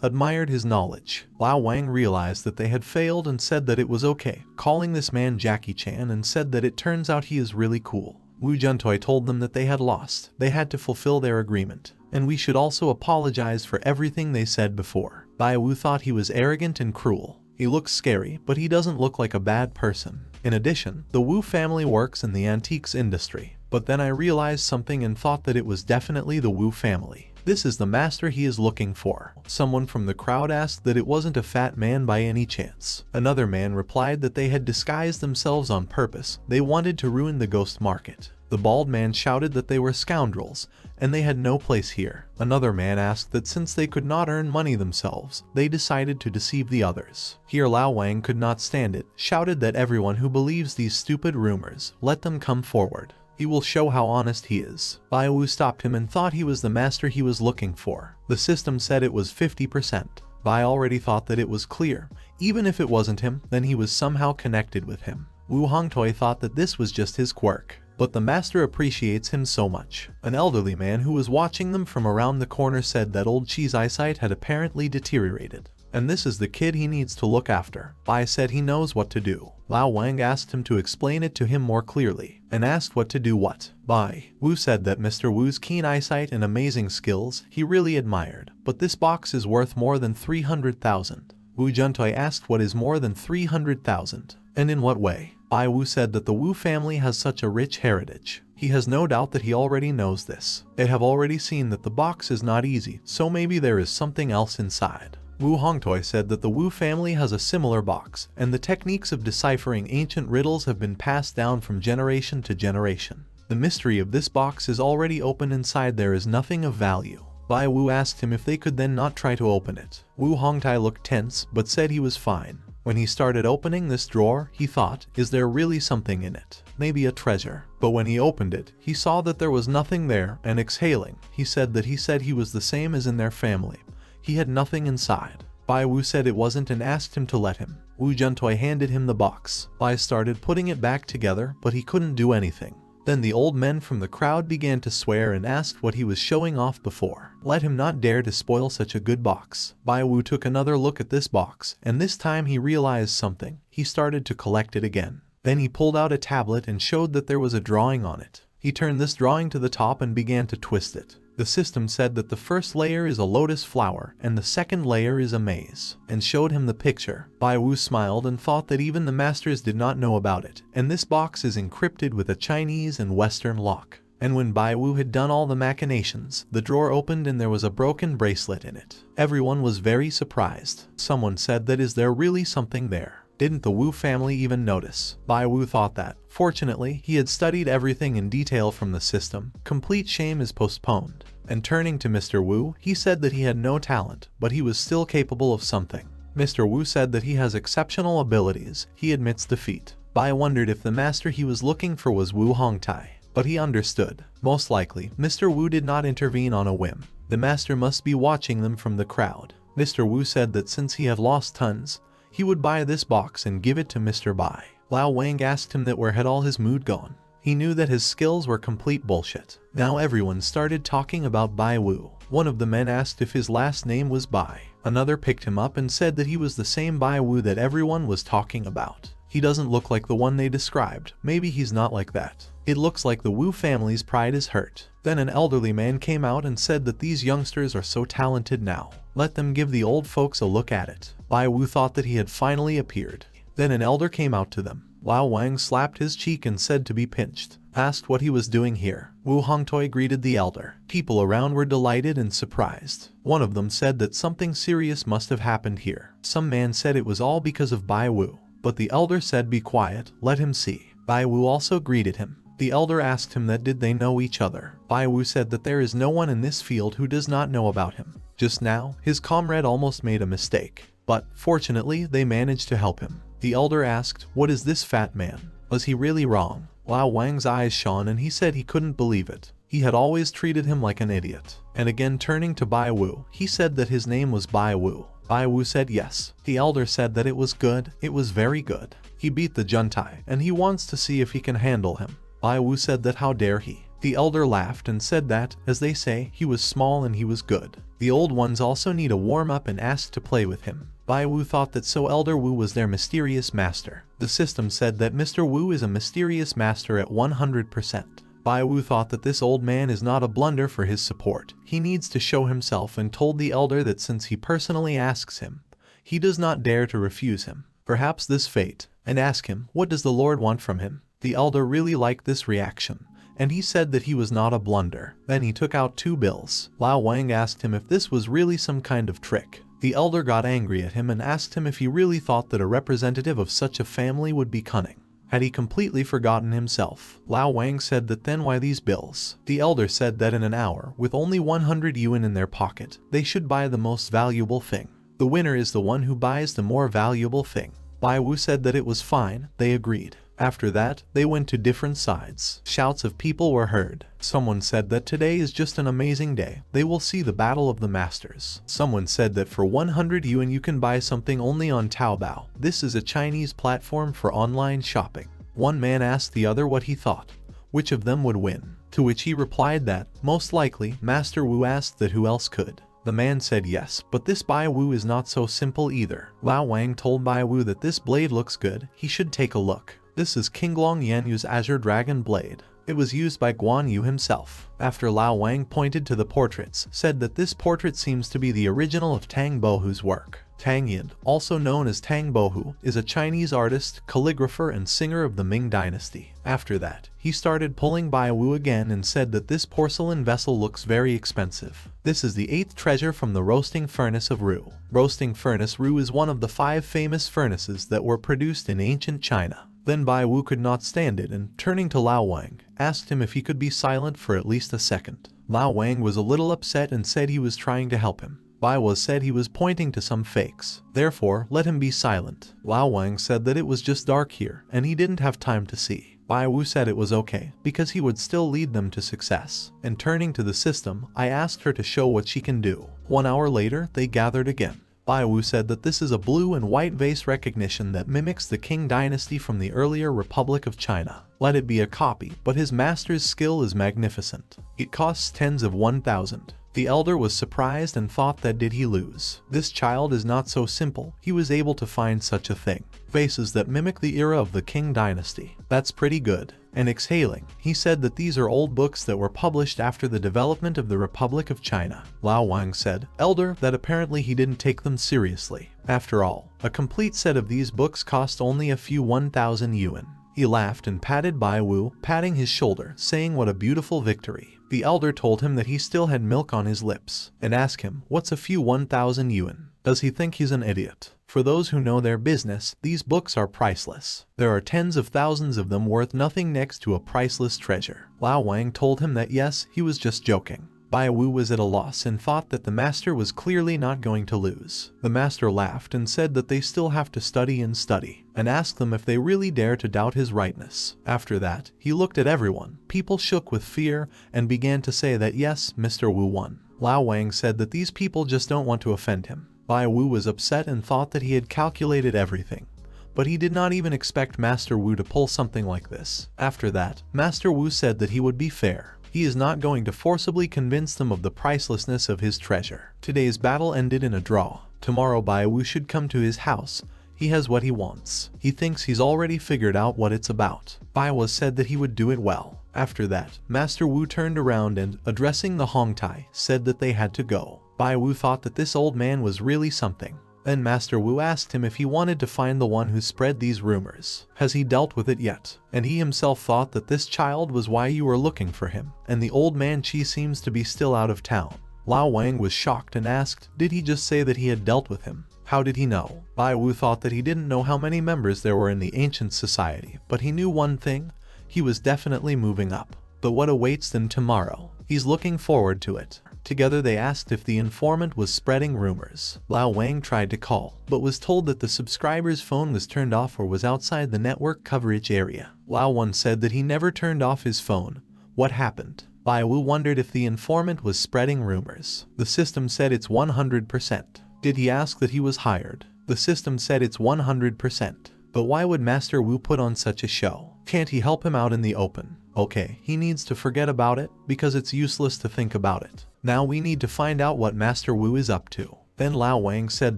admired his knowledge. Lao Wang realized that they had failed and said that it was okay, calling this man Jackie Chan, and said that it turns out he is really cool. Wu Juntoi told them that they had lost. They had to fulfill their agreement. And we should also apologize for everything they said before. Bai Wu thought he was arrogant and cruel. He looks scary, but he doesn't look like a bad person. In addition, the Wu family works in the antiques industry. But then I realized something and thought that it was definitely the Wu family. This is the master he is looking for. Someone from the crowd asked that it wasn't a fat man by any chance. Another man replied that they had disguised themselves on purpose. They wanted to ruin the ghost market. The bald man shouted that they were scoundrels, and they had no place here. Another man asked that since they could not earn money themselves, they decided to deceive the others. Here Lao Wang could not stand it, shouted that everyone who believes these stupid rumors, let them come forward. He will show how honest he is. Bai Wu stopped him and thought he was the master he was looking for. The system said it was 50%. Bai already thought that it was clear. Even if it wasn't him, then he was somehow connected with him. Wu Hongtoi thought that this was just his quirk. But the master appreciates him so much. An elderly man who was watching them from around the corner said that old Chi's eyesight had apparently deteriorated. And this is the kid he needs to look after. Bai said he knows what to do. Lao Wang asked him to explain it to him more clearly, and asked what to do what. Bai Wu said that Mr. Wu's keen eyesight and amazing skills he really admired. But this box is worth more than 300,000. Wu Juntoi asked what is more than 300,000, and in what way. Bai Wu said that the Wu family has such a rich heritage. He has no doubt that he already knows this. They have already seen that the box is not easy, so maybe there is something else inside. Wu Hongtoi said that the Wu family has a similar box, and the techniques of deciphering ancient riddles have been passed down from generation to generation. The mystery of this box is already open. Inside there is nothing of value. Bai Wu asked him if they could then not try to open it. Wu Hongtai looked tense, but said he was fine. When he started opening this drawer, he thought, is there really something in it? Maybe a treasure. But when he opened it, he saw that there was nothing there, and exhaling, he said he was the same as in their family. He had nothing inside. Bai Wu said it wasn't and asked him to let him. Wu Juntoi handed him the box. Bai started putting it back together, but he couldn't do anything. Then the old men from the crowd began to swear and asked what he was showing off before. Let him not dare to spoil such a good box. Bai Wu took another look at this box, and this time he realized something. he started to collect it again. Then he pulled out a tablet and showed that there was a drawing on it. He turned this drawing to the top and began to twist it. The system said that the first layer is a lotus flower and the second layer is a maze, and showed him the picture. Bai Wu smiled and thought that even the masters did not know about it, and this box is encrypted with a Chinese and Western lock. And when Bai Wu had done all the machinations, the drawer opened and there was a broken bracelet in it. Everyone was very surprised. Someone said that is there really something there? Didn't the Wu family even notice? Bai Wu thought that. Fortunately, he had studied everything in detail from the system. Complete shame is postponed. And turning to Mr. Wu, he said that he had no talent, but he was still capable of something. Mr. Wu said that he has exceptional abilities. He admits defeat. Bai wondered if the master he was looking for was Wu Hongtai. But he understood. Most likely, Mr. Wu did not intervene on a whim. The master must be watching them from the crowd. Mr. Wu said that since he had lost tons, he would buy this box and give it to Mr. Bai. Lao Wang asked him that where had all his mood gone. He knew that his skills were complete bullshit. Now everyone started talking about Bai Wu. One of the men asked if his last name was Bai. Another picked him up and said that he was the same Bai Wu that everyone was talking about. He doesn't look like the one they described. Maybe he's not like that. It looks like the Wu family's pride is hurt. Then an elderly man came out and said that these youngsters are so talented now. Let them give the old folks a look at it. Bai Wu thought that he had finally appeared. Then an elder came out to them. Lao Wang slapped his cheek and said to be pinched. Asked what he was doing here. Wu Hongtoi greeted the elder. People around were delighted and surprised. One of them said that something serious must have happened here. Some man said it was all because of Bai Wu. But the elder said be quiet, let him see. Bai Wu also greeted him. The elder asked him that did they know each other. Bai Wu said that there is no one in this field who does not know about him. Just now, his comrade almost made a mistake. But, fortunately, they managed to help him. The elder asked, what is this fat man? Was he really wrong? Lao Wang's eyes shone and he said he couldn't believe it. He had always treated him like an idiot. And again turning to Bai Wu, he said that his name was Bai Wu. Bai Wu said yes. The elder said that it was good, it was very good. He beat the Juntai, and he wants to see if he can handle him. Bai Wu said that how dare he. The elder laughed and said that, as they say, he was small and he was good. The old ones also need a warm-up and asked to play with him. Bai Wu thought that so Elder Wu was their mysterious master. The system said that Mr. Wu is a mysterious master at 100%. Bai Wu thought that this old man is not a blunder for his support. He needs to show himself and told the elder that since he personally asks him, he does not dare to refuse him. Perhaps this fate, and ask him, what does the Lord want from him? The elder really liked this reaction, and he said that he was not a blunder. Then he took out 2 bills. Lao Wang asked him if this was really some kind of trick. The elder got angry at him and asked him if he really thought that a representative of such a family would be cunning. Had he completely forgotten himself? Lao Wang said that then why these bills? The elder said that in an hour, with only 100 yuan in their pocket, they should buy the most valuable thing. The winner is the one who buys the more valuable thing. Bai Wu said that it was fine, they agreed. After that, they went to different sides. Shouts of people were heard. Someone said that today is just an amazing day. They will see the battle of the masters. Someone said that for 100 yuan you can buy something only on Taobao. This is a Chinese platform for online shopping. One man asked the other what he thought. Which of them would win? To which he replied that, most likely, Master Wu asked that who else could. The man said yes, but this Bai Wu is not so simple either. Lao Wang told Bai Wu that this blade looks good, he should take a look. This is King Long Yanyu's Azure Dragon Blade. It was used by Guan Yu himself. After Lao Wang pointed to the portraits, said that this portrait seems to be the original of Tang Bohu's work. Tang Yin, also known as Tang Bohu, is a Chinese artist, calligrapher, and singer of the Ming Dynasty. After that, he started pulling Bai Wu again and said that this porcelain vessel looks very expensive. This is the 8th treasure from the roasting furnace of Ru. Roasting furnace Ru is one of the 5 famous furnaces that were produced in ancient China. Then Bai Wu could not stand it and, turning to Lao Wang, asked him if he could be silent for at least a second. Lao Wang was a little upset and said he was trying to help him. Bai Wu said he was pointing to some fakes. Therefore, let him be silent. Lao Wang said that it was just dark here, and he didn't have time to see. Bai Wu said it was okay, because he would still lead them to success. And turning to the system, I asked her to show what she can do. 1 hour later, they gathered again. Bai Wu said that this is a blue and white vase recognition that mimics the Qing dynasty from the earlier Republic of China. Let it be a copy, but his master's skill is magnificent. It costs tens of 1,000. The elder was surprised and thought that did he lose. This child is not so simple, he was able to find such a thing. Vases that mimic the era of the Qing dynasty. That's pretty good. And exhaling, he said that these are old books that were published after the development of the Republic of China. Lao Wang said, elder, that apparently he didn't take them seriously. After all, a complete set of these books cost only a few 1,000 yuan. He laughed and patted Bai Wu, patting his shoulder, saying what a beautiful victory. The elder told him that he still had milk on his lips, and asked him, what's a few 1,000 yuan? Does he think he's an idiot? For those who know their business, these books are priceless. There are tens of thousands of them worth nothing next to a priceless treasure. Lao Wang told him that yes, he was just joking. Bai Wu was at a loss and thought that the master was clearly not going to lose. The master laughed and said that they still have to study and study, and asked them if they really dare to doubt his rightness. After that, he looked at everyone. People shook with fear and began to say that yes, Mr. Wu won. Lao Wang said that these people just don't want to offend him. Bai Wu was upset and thought that he had calculated everything, but he did not even expect Master Wu to pull something like this. After that, Master Wu said that he would be fair. He is not going to forcibly convince them of the pricelessness of his treasure. Today's battle ended in a draw. Tomorrow Bai Wu should come to his house. He has what he wants. He thinks he's already figured out what it's about. Bai Wu said that he would do it well. After that, Master Wu turned around and, addressing the Hongtai, said that they had to go. Bai Wu thought that this old man was really something. Then Master Wu asked him if he wanted to find the one who spread these rumors. Has he dealt with it yet? And he himself thought that this child was why you were looking for him. And the old man Chi seems to be still out of town. Lao Wang was shocked and asked, did he just say that he had dealt with him? How did he know? Bai Wu thought that he didn't know how many members there were in the ancient society, but he knew one thing, he was definitely moving up. But what awaits them tomorrow? He's looking forward to it. Together they asked if the informant was spreading rumors. Lao Wang tried to call, but was told that the subscriber's phone was turned off or was outside the network coverage area. Lao Wan said that he never turned off his phone. What happened? Bai Wu wondered if the informant was spreading rumors. The system said it's 100%. Did he ask that he was hired? The system said it's 100%. But why would Master Wu put on such a show? Can't he help him out in the open? Okay, he needs to forget about it, because it's useless to think about it. Now we need to find out what Master Wu is up to. Then Lao Wang said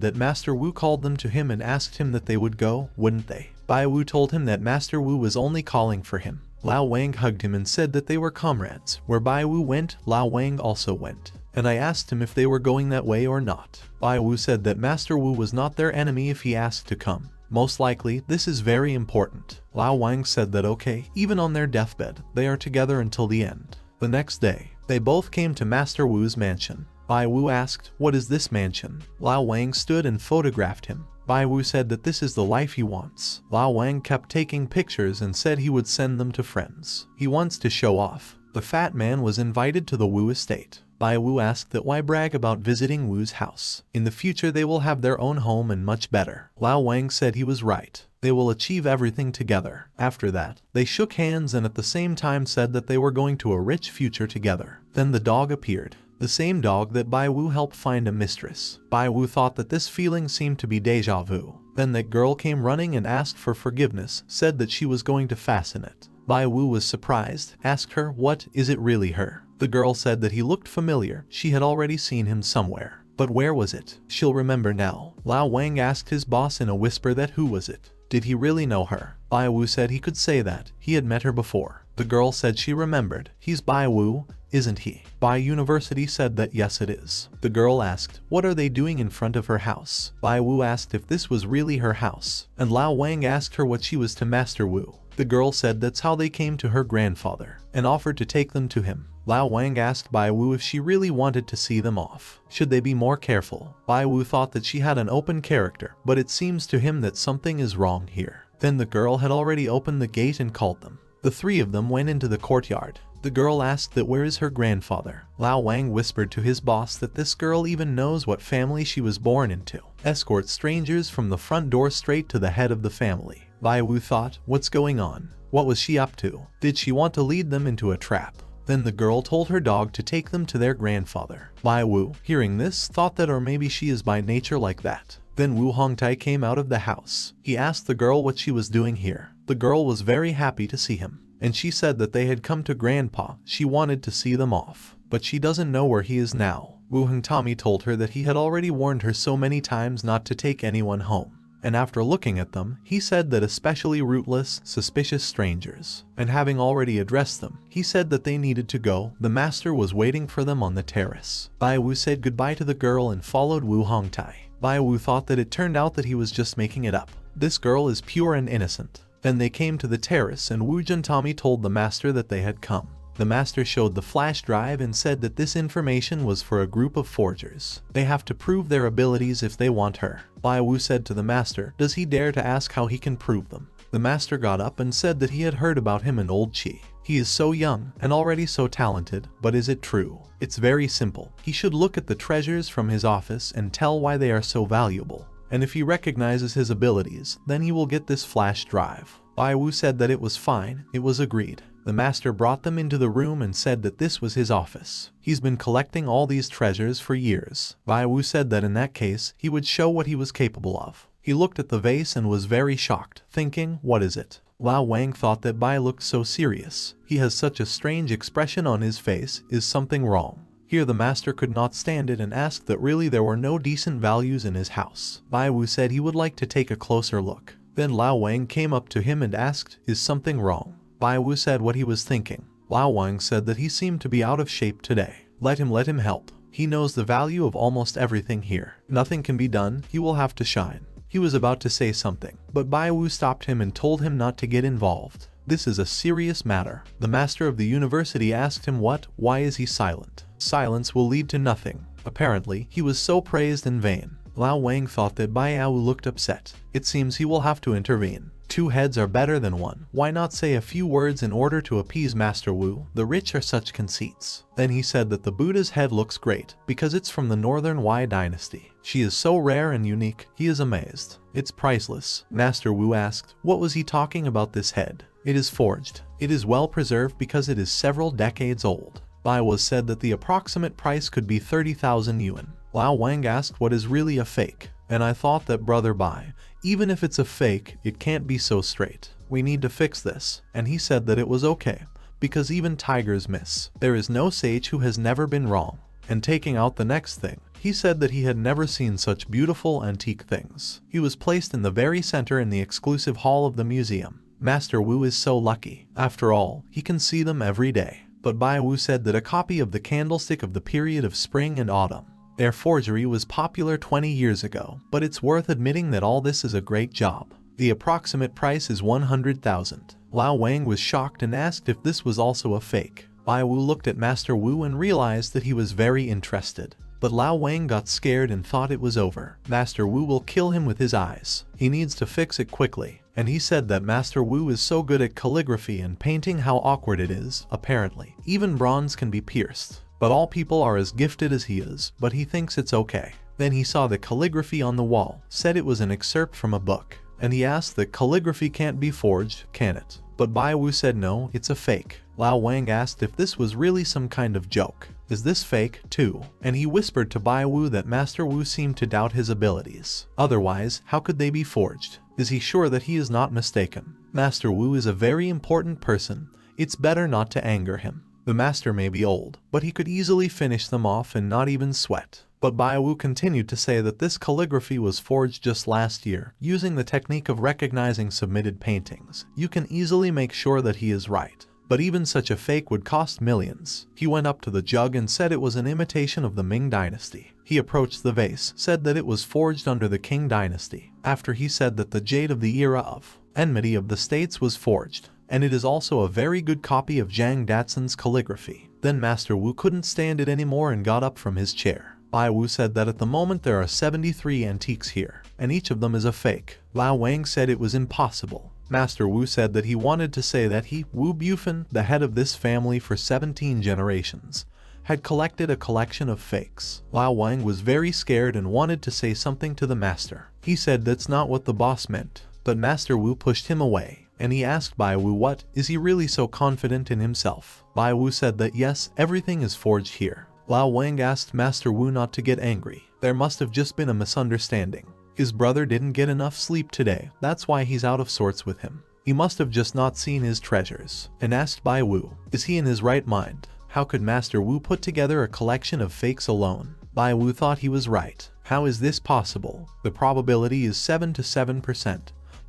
that Master Wu called them to him and asked him that they would go, wouldn't they? Bai Wu told him that Master Wu was only calling for him. Lao Wang hugged him and said that they were comrades. Where Bai Wu went, Lao Wang also went. And I asked him if they were going that way or not. Bai Wu said that Master Wu was not their enemy if he asked to come. Most likely, this is very important. Lao Wang said that okay, even on their deathbed, they are together until the end. The next day, they both came to Master Wu's mansion. Bai Wu asked, what is this mansion? Lao Wang stood and photographed him. Bai Wu said that this is the life he wants. Lao Wang kept taking pictures and said he would send them to friends. He wants to show off. The fat man was invited to the Wu estate. Bai Wu asked that why brag about visiting Wu's house. In the future they will have their own home and much better. Lao Wang said he was right. They will achieve everything together. After that, they shook hands and at the same time said that they were going to a rich future together. Then the dog appeared. The same dog that Bai Wu helped find a mistress. Bai Wu thought that this feeling seemed to be deja vu. Then that girl came running and asked for forgiveness, said that she was going to fasten it. Bai Wu was surprised, asked her, what, is it really her? The girl said that he looked familiar, she had already seen him somewhere. But where was it? She'll remember now. Lao Wang asked his boss in a whisper that who was it? Did he really know her? Bai Wu said he could say that, he had met her before. The girl said she remembered. He's Bai Wu, isn't he? Bai University said that yes it is. The girl asked, what are they doing in front of her house? Bai Wu asked if this was really her house. And Lao Wang asked her what she was to Master Wu. The girl said that's how they came to her grandfather, and offered to take them to him. Lao Wang asked Bai Wu if she really wanted to see them off. Should they be more careful? Bai Wu thought that she had an open character, but it seems to him that something is wrong here. Then the girl had already opened the gate and called them. The three of them went into the courtyard. The girl asked that where is her grandfather. Lao Wang whispered to his boss that this girl even knows what family she was born into. Escort strangers from the front door straight to the head of the family. Bai Wu thought, what's going on? What was she up to? Did she want to lead them into a trap? Then the girl told her dog to take them to their grandfather. Bai Wu, hearing this, thought that or maybe she is by nature like that. Then Wu Hongtai came out of the house. He asked the girl what she was doing here. The girl was very happy to see him. and she said that they had come to Grandpa. She wanted to see them off, but she doesn't know where he is now. Wu Hongtami told her that he had already warned her so many times not to take anyone home. And after looking at them, he said that especially rootless, suspicious strangers. And having already addressed them, he said that they needed to go. The master was waiting for them on the terrace. Bai Wu said goodbye to the girl and followed Wu Hongtai. Bai Wu thought that it turned out that he was just making it up. This girl is pure and innocent. Then they came to the terrace and Wu Juntami told the master that they had come. The master showed the flash drive and said that this information was for a group of forgers. They have to prove their abilities if they want her. Bai Wu said to the master, does he dare to ask how he can prove them? The master got up and said that he had heard about him and old Chi. He is so young and already so talented, but is it true? It's very simple. He should look at the treasures from his office and tell why they are so valuable. And if he recognizes his abilities, then he will get this flash drive. Bai Wu said that it was fine, it was agreed. The master brought them into the room and said that this was his office. He's been collecting all these treasures for years. Bai Wu said that in that case, he would show what he was capable of. He looked at the vase and was very shocked, thinking, what is it? Lao Wang thought that Bai looked so serious. He has such a strange expression on his face, is something wrong? Here the master could not stand it and asked that really there were no decent values in his house. Bai Wu said he would like to take a closer look. Then Lao Wang came up to him and asked, is something wrong? Bai Wu said what he was thinking. Lao Wang said that he seemed to be out of shape today. Let him help. He knows the value of almost everything here. Nothing can be done, he will have to shine. He was about to say something, but Bai Wu stopped him and told him not to get involved. This is a serious matter. The master of the university asked him why is he silent? Silence will lead to nothing. Apparently, he was so praised in vain. Lao Wang thought that Bai Wu looked upset. It seems he will have to intervene. Two heads are better than one. Why not say a few words in order to appease Master Wu? The rich are such conceits. Then he said that the Buddha's head looks great, because it's from the Northern Wei dynasty. She is so rare and unique, he is amazed. It's priceless. Master Wu asked, what was he talking about this head? It is forged. It is well preserved because it is several decades old. Bai was said that the approximate price could be 30,000 yuan. Lao Wang asked what is really a fake. And I thought that brother Bai, even if it's a fake, it can't be so straight. We need to fix this. And he said that it was okay, because even tigers miss. There is no sage who has never been wrong. And taking out the next thing, he said that he had never seen such beautiful antique things. He was placed in the very center in the exclusive hall of the museum. Master Wu is so lucky. After all, he can see them every day. But Bai Wu said that a copy of the candlestick of the period of spring and autumn. Their forgery was popular 20 years ago, but it's worth admitting that all this is a great job. The approximate price is 100,000. Lao Wang was shocked and asked if this was also a fake. Bai Wu looked at Master Wu and realized that he was very interested. But Lao Wang got scared and thought it was over. Master Wu will kill him with his eyes. He needs to fix it quickly. And he said that Master Wu is so good at calligraphy and painting how awkward it is, apparently. Even bronze can be pierced. But all people are as gifted as he is, but he thinks it's okay. Then he saw the calligraphy on the wall, said it was an excerpt from a book. And he asked that calligraphy can't be forged, can it? But Bai Wu said no, it's a fake. Lao Wang asked if this was really some kind of joke. Is this fake, too? And he whispered to Bai Wu that Master Wu seemed to doubt his abilities. Otherwise, how could they be forged? Is he sure that he is not mistaken? Master Wu is a very important person. It's better not to anger him. The master may be old, but he could easily finish them off and not even sweat. But Bai Wu continued to say that this calligraphy was forged just last year, using the technique of recognizing submitted paintings. You can easily make sure that he is right. But even such a fake would cost millions. He went up to the jug and said it was an imitation of the Ming dynasty. He approached the vase, said that it was forged under the Qing dynasty. After he said that the jade of the era of enmity of the states was forged. And it is also a very good copy of Zhang Datsun's calligraphy. Then Master Wu couldn't stand it anymore and got up from his chair. Bai Wu said that at the moment there are 73 antiques here, and each of them is a fake. Lao Wang said it was impossible. Master Wu said that he wanted to say that he, Wu Bufan, the head of this family for 17 generations, had collected a collection of fakes. Lao Wang was very scared and wanted to say something to the master. He said that's not what the boss meant, but Master Wu pushed him away. And he asked Bai Wu what, is he really so confident in himself? Bai Wu said that yes, everything is forged here. Lao Wang asked Master Wu not to get angry. There must have just been a misunderstanding. His brother didn't get enough sleep today, that's why he's out of sorts with him. He must have just not seen his treasures. And asked Bai Wu, is he in his right mind? How could Master Wu put together a collection of fakes alone? Bai Wu thought he was right. How is this possible? The probability is 7 to 7%.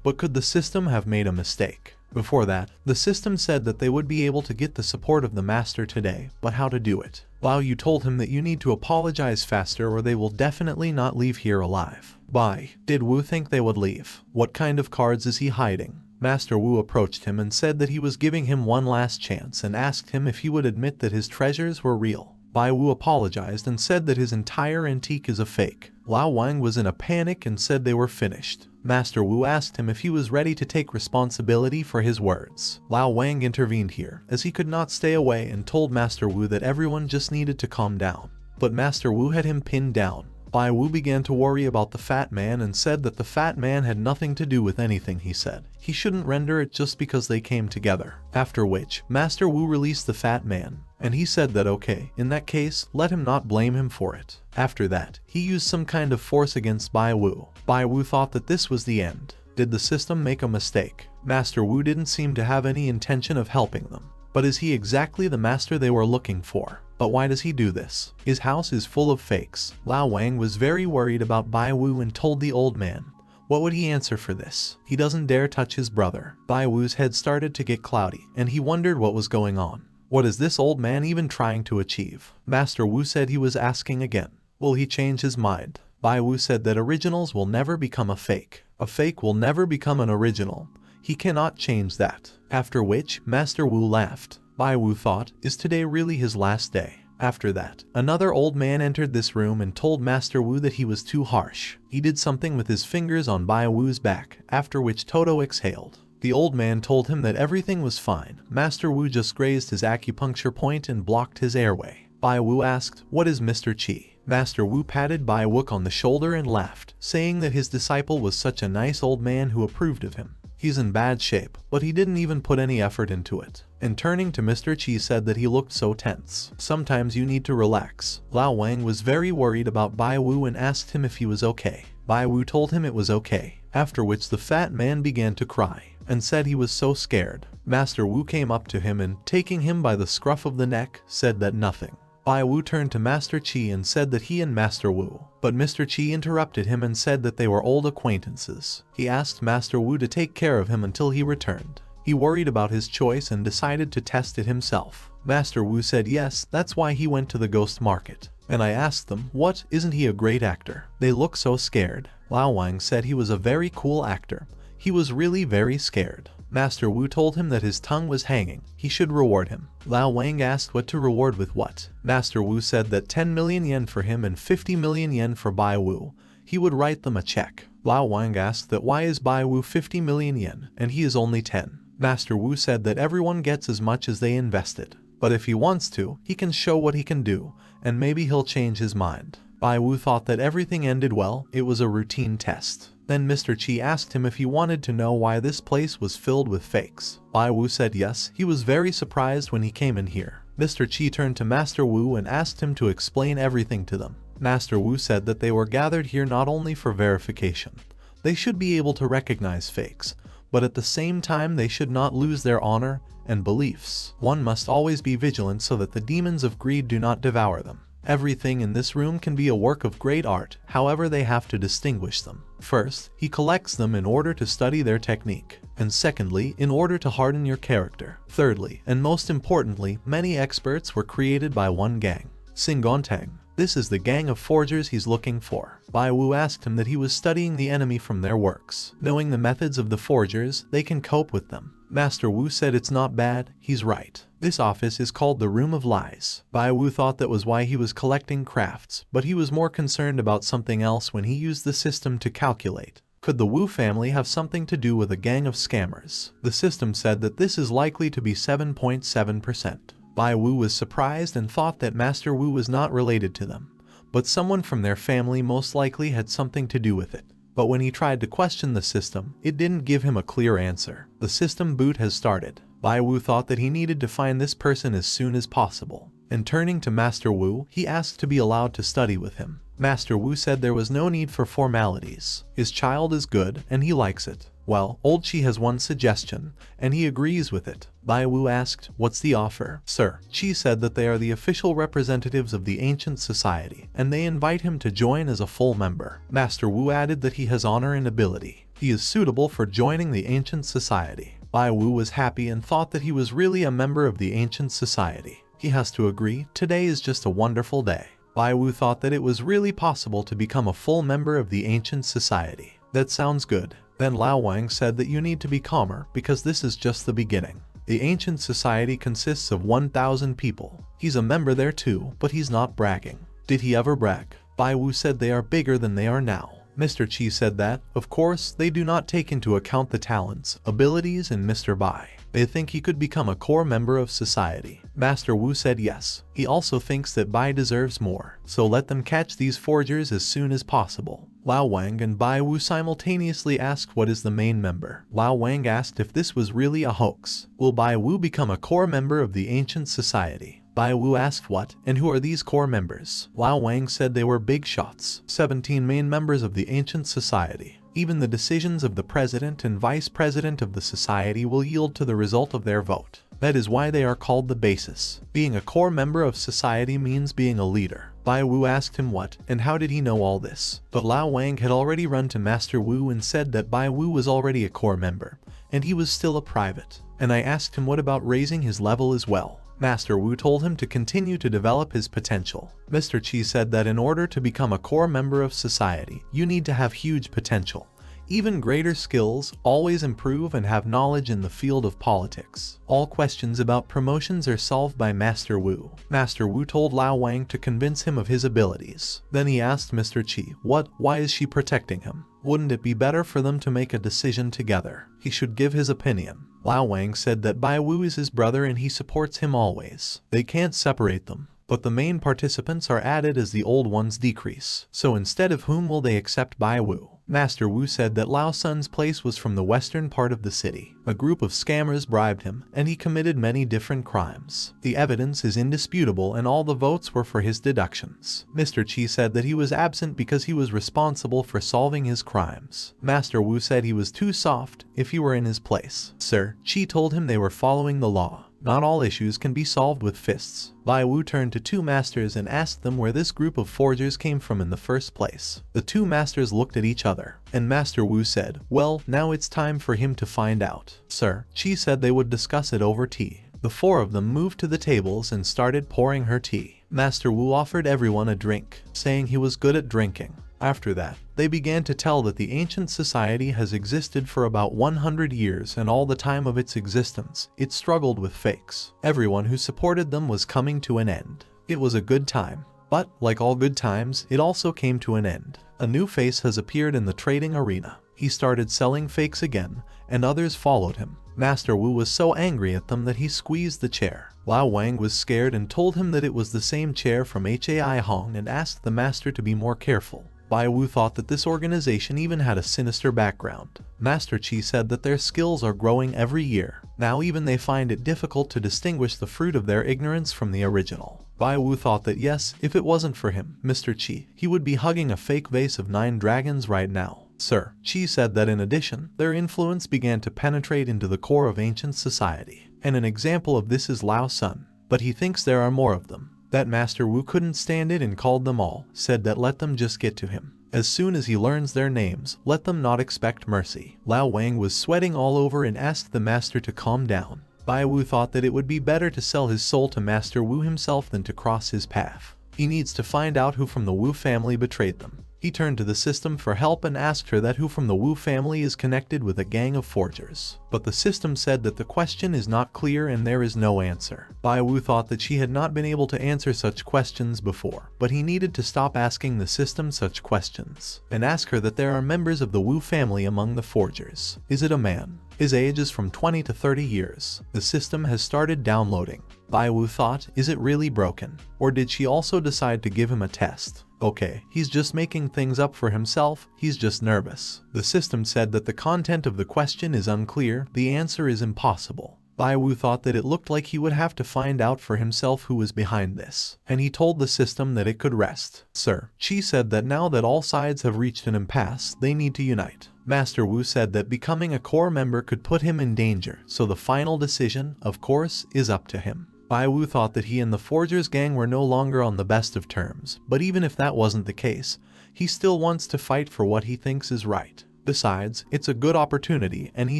But could the system have made a mistake? Before that, the system said that they would be able to get the support of the master today, but how to do it? Lao Yu told him that you need to apologize faster or they will definitely not leave here alive. Bai, did Wu think they would leave? What kind of cards is he hiding? Master Wu approached him and said that he was giving him one last chance and asked him if he would admit that his treasures were real. Bai Wu apologized and said that his entire antique is a fake. Lao Wang was in a panic and said they were finished. Master Wu asked him if he was ready to take responsibility for his words. Lao Wang intervened here, as he could not stay away, and told Master Wu that everyone just needed to calm down. But Master Wu had him pinned down. Bai Wu began to worry about the fat man and said that the fat man had nothing to do with anything he said. He shouldn't render it just because they came together. After which, Master Wu released the fat man, and he said that okay, in that case, let him not blame him for it. After that, he used some kind of force against Bai Wu. Bai Wu thought that this was the end. Did the system make a mistake? Master Wu didn't seem to have any intention of helping them. But is he exactly the master they were looking for? But why does he do this? His house is full of fakes. Lao Wang was very worried about Bai Wu and told the old man. What would he answer for this? He doesn't dare touch his brother. Bai Wu's head started to get cloudy, and he wondered what was going on. What is this old man even trying to achieve? Master Wu said he was asking again. Will he change his mind? Bai Wu said that originals will never become a fake. A fake will never become an original. He cannot change that. After which, Master Wu laughed. Bai Wu thought, is today really his last day? After that, another old man entered this room and told Master Wu that he was too harsh. He did something with his fingers on Bai Wu's back, after which Toto exhaled. The old man told him that everything was fine. Master Wu just grazed his acupuncture point and blocked his airway. Bai Wu asked, what is Mr. Qi? Master Wu patted Bai Wu on the shoulder and laughed, saying that his disciple was such a nice old man who approved of him. He's in bad shape, but he didn't even put any effort into it. And turning to Mr. Qi said that he looked so tense. Sometimes you need to relax. Lao Wang was very worried about Bai Wu and asked him if he was okay. Bai Wu told him it was okay, after which the fat man began to cry, and said he was so scared. Master Wu came up to him and, taking him by the scruff of the neck, said that nothing. Bai Wu turned to Master Qi and said that he and Master Wu, but Mr. Qi interrupted him and said that they were old acquaintances. He asked Master Wu to take care of him until he returned. He worried about his choice and decided to test it himself. Master Wu said yes, that's why he went to the ghost market. And I asked them, what, isn't he a great actor? They look so scared. Lao Wang said he was a very cool actor. He was really very scared. Master Wu told him that his tongue was hanging. He should reward him. Lao Wang asked what to reward with what. Master Wu said that 10 million yen for him and 50 million yen for Bai Wu. He would write them a check. Lao Wang asked that why is Bai Wu 50 million yen and he is only 10. Master Wu said that everyone gets as much as they invested. But if he wants to, he can show what he can do, and maybe he'll change his mind. Bai Wu thought that everything ended well. It was a routine test. Then Mr. Qi asked him if he wanted to know why this place was filled with fakes. Bai Wu said yes. He was very surprised when he came in here. Mr. Qi turned to Master Wu and asked him to explain everything to them. Master Wu said that they were gathered here not only for verification. They should be able to recognize fakes, but at the same time they should not lose their honor and beliefs. One must always be vigilant so that the demons of greed do not devour them. Everything in this room can be a work of great art, however they have to distinguish them. First, he collects them in order to study their technique, and secondly, in order to harden your character. Thirdly, and most importantly, many experts were created by one gang, Singontang. This is the gang of forgers he's looking for. Bai Wu asked him that he was studying the enemy from their works. Knowing the methods of the forgers, they can cope with them. Master Wu said it's not bad, he's right. This office is called the Room of Lies. Bai Wu thought that was why he was collecting crafts, but he was more concerned about something else when he used the system to calculate. Could the Wu family have something to do with a gang of scammers? The system said that this is likely to be 7.7%. Bai Wu was surprised and thought that Master Wu was not related to them, but someone from their family most likely had something to do with it. But when he tried to question the system, it didn't give him a clear answer. The system boot has started. Bai Wu thought that he needed to find this person as soon as possible. And turning to Master Wu, he asked to be allowed to study with him. Master Wu said there was no need for formalities. His child is good, and he likes it. Well, Old Chi has one suggestion, and he agrees with it. Bai Wu asked, "What's the offer, sir?" Chi said that they are the official representatives of the ancient society, and they invite him to join as a full member. Master Wu added that he has honor and ability. He is suitable for joining the ancient society. Bai Wu was happy and thought that he was really a member of the ancient society. He has to agree, today is just a wonderful day. Bai Wu thought that it was really possible to become a full member of the ancient society. That sounds good. Then Lao Wang said that you need to be calmer because this is just the beginning. The ancient society consists of 1,000 people. He's a member there too, but he's not bragging. Did he ever brag? Bai Wu said they are bigger than they are now. Mr. Chi said that, of course, they do not take into account the talents, abilities, and Mr. Bai. They think he could become a core member of society. Master Wu said yes. He also thinks that Bai deserves more, so let them catch these forgers as soon as possible. Lao Wang and Bai Wu simultaneously asked what is the main member. Lao Wang asked if this was really a hoax. Will Bai Wu become a core member of the ancient society? Bai Wu asked what, and who are these core members? Lao Wang said they were big shots, 17 main members of the ancient society. Even the decisions of the president and vice president of the society will yield to the result of their vote. That is why they are called the basis. Being a core member of society means being a leader. Bai Wu asked him what, and how did he know all this? But Lao Wang had already run to Master Wu and said that Bai Wu was already a core member, and he was still a private. And I asked him what about raising his level as well. Master Wu told him to continue to develop his potential. Mr. Chi said that in order to become a core member of society, you need to have huge potential. Even greater skills, always improve and have knowledge in the field of politics. All questions about promotions are solved by Master Wu. Master Wu told Lao Wang to convince him of his abilities. Then he asked Mr. Chi, why is she protecting him? Wouldn't it be better for them to make a decision together? He should give his opinion. Lao Wang said that Bai Wu is his brother and he supports him always. They can't separate them. But the main participants are added as the old ones decrease. So instead of whom will they accept Bai Wu? Master Wu said that Lao Sun's place was from the western part of the city. A group of scammers bribed him, and he committed many different crimes. The evidence is indisputable and all the votes were for his deductions. Mr. Chi said that he was absent because he was responsible for solving his crimes. Master Wu said he was too soft if he were in his place. Sir, Chi told him they were following the law. Not all issues can be solved with fists. Bai Wu turned to two masters and asked them where this group of forgers came from in the first place. The two masters looked at each other, and Master Wu said, "Well, now it's time for him to find out." Sir, Chi said they would discuss it over tea. The four of them moved to the tables and started pouring her tea. Master Wu offered everyone a drink, saying he was good at drinking. After that, they began to tell that the ancient society has existed for about 100 years and all the time of its existence, it struggled with fakes. Everyone who supported them was coming to an end. It was a good time. But, like all good times, it also came to an end. A new face has appeared in the trading arena. He started selling fakes again, and others followed him. Master Wu was so angry at them that he squeezed the chair. Lao Wang was scared and told him that it was the same chair from Hai Hong and asked the master to be more careful. Bai Wu thought that this organization even had a sinister background. Master Chi said that their skills are growing every year. Now even they find it difficult to distinguish the fruit of their ignorance from the original. Bai Wu thought that yes, if it wasn't for him, Mr. Chi, he would be hugging a fake vase of 9 dragons right now. Sir, Chi said that in addition, their influence began to penetrate into the core of ancient society. And an example of this is Lao Sun. But he thinks there are more of them. That Master Wu couldn't stand it and called them all, said that let them just get to him. As soon as he learns their names, let them not expect mercy. Lao Wang was sweating all over and asked the master to calm down. Bai Wu thought that it would be better to sell his soul to Master Wu himself than to cross his path. He needs to find out who from the Wu family betrayed them. He turned to the system for help and asked her that who from the Wu family is connected with a gang of forgers. But the system said that the question is not clear and there is no answer. Bai Wu thought that she had not been able to answer such questions before, but he needed to stop asking the system such questions and ask her that there are members of the Wu family among the forgers. Is it a man? His age is from 20 to 30 years. The system has started downloading. Bai Wu thought, is it really broken? Or did she also decide to give him a test? Okay, he's just making things up for himself, he's just nervous. The system said that the content of the question is unclear, the answer is impossible. Bai Wu thought that it looked like he would have to find out for himself who was behind this, and he told the system that it could rest. Sir, Chi said that now that all sides have reached an impasse, they need to unite. Master Wu said that becoming a core member could put him in danger, so the final decision, of course, is up to him. Bai Wu thought that he and the Forgers gang were no longer on the best of terms, but even if that wasn't the case, he still wants to fight for what he thinks is right. Besides, it's a good opportunity and he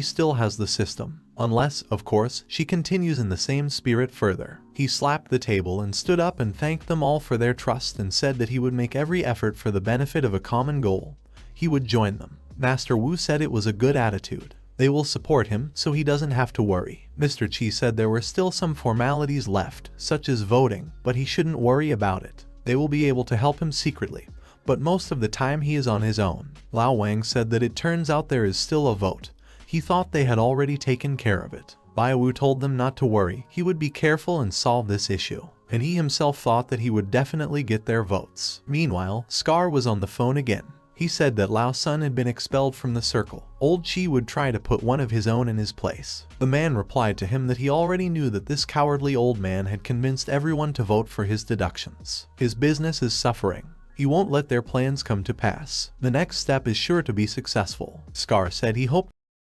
still has the system. Unless, of course, she continues in the same spirit further. He slapped the table and stood up and thanked them all for their trust and said that he would make every effort for the benefit of a common goal. He would join them. Master Wu said it was a good attitude. They will support him, so he doesn't have to worry. Mr. Qi said there were still some formalities left, such as voting, but he shouldn't worry about it. They will be able to help him secretly, but most of the time he is on his own. Lao Wang said that it turns out there is still a vote. He thought they had already taken care of it. Bai Wu told them not to worry, he would be careful and solve this issue. And he himself thought that he would definitely get their votes. Meanwhile, Scar was on the phone again. He said that Lao Sun had been expelled from the circle. Old Qi would try to put one of his own in his place. The man replied to him that he already knew that this cowardly old man had convinced everyone to vote for his deductions. His business is suffering. He won't let their plans come to pass. The next step is sure to be successful. Scar said he hoped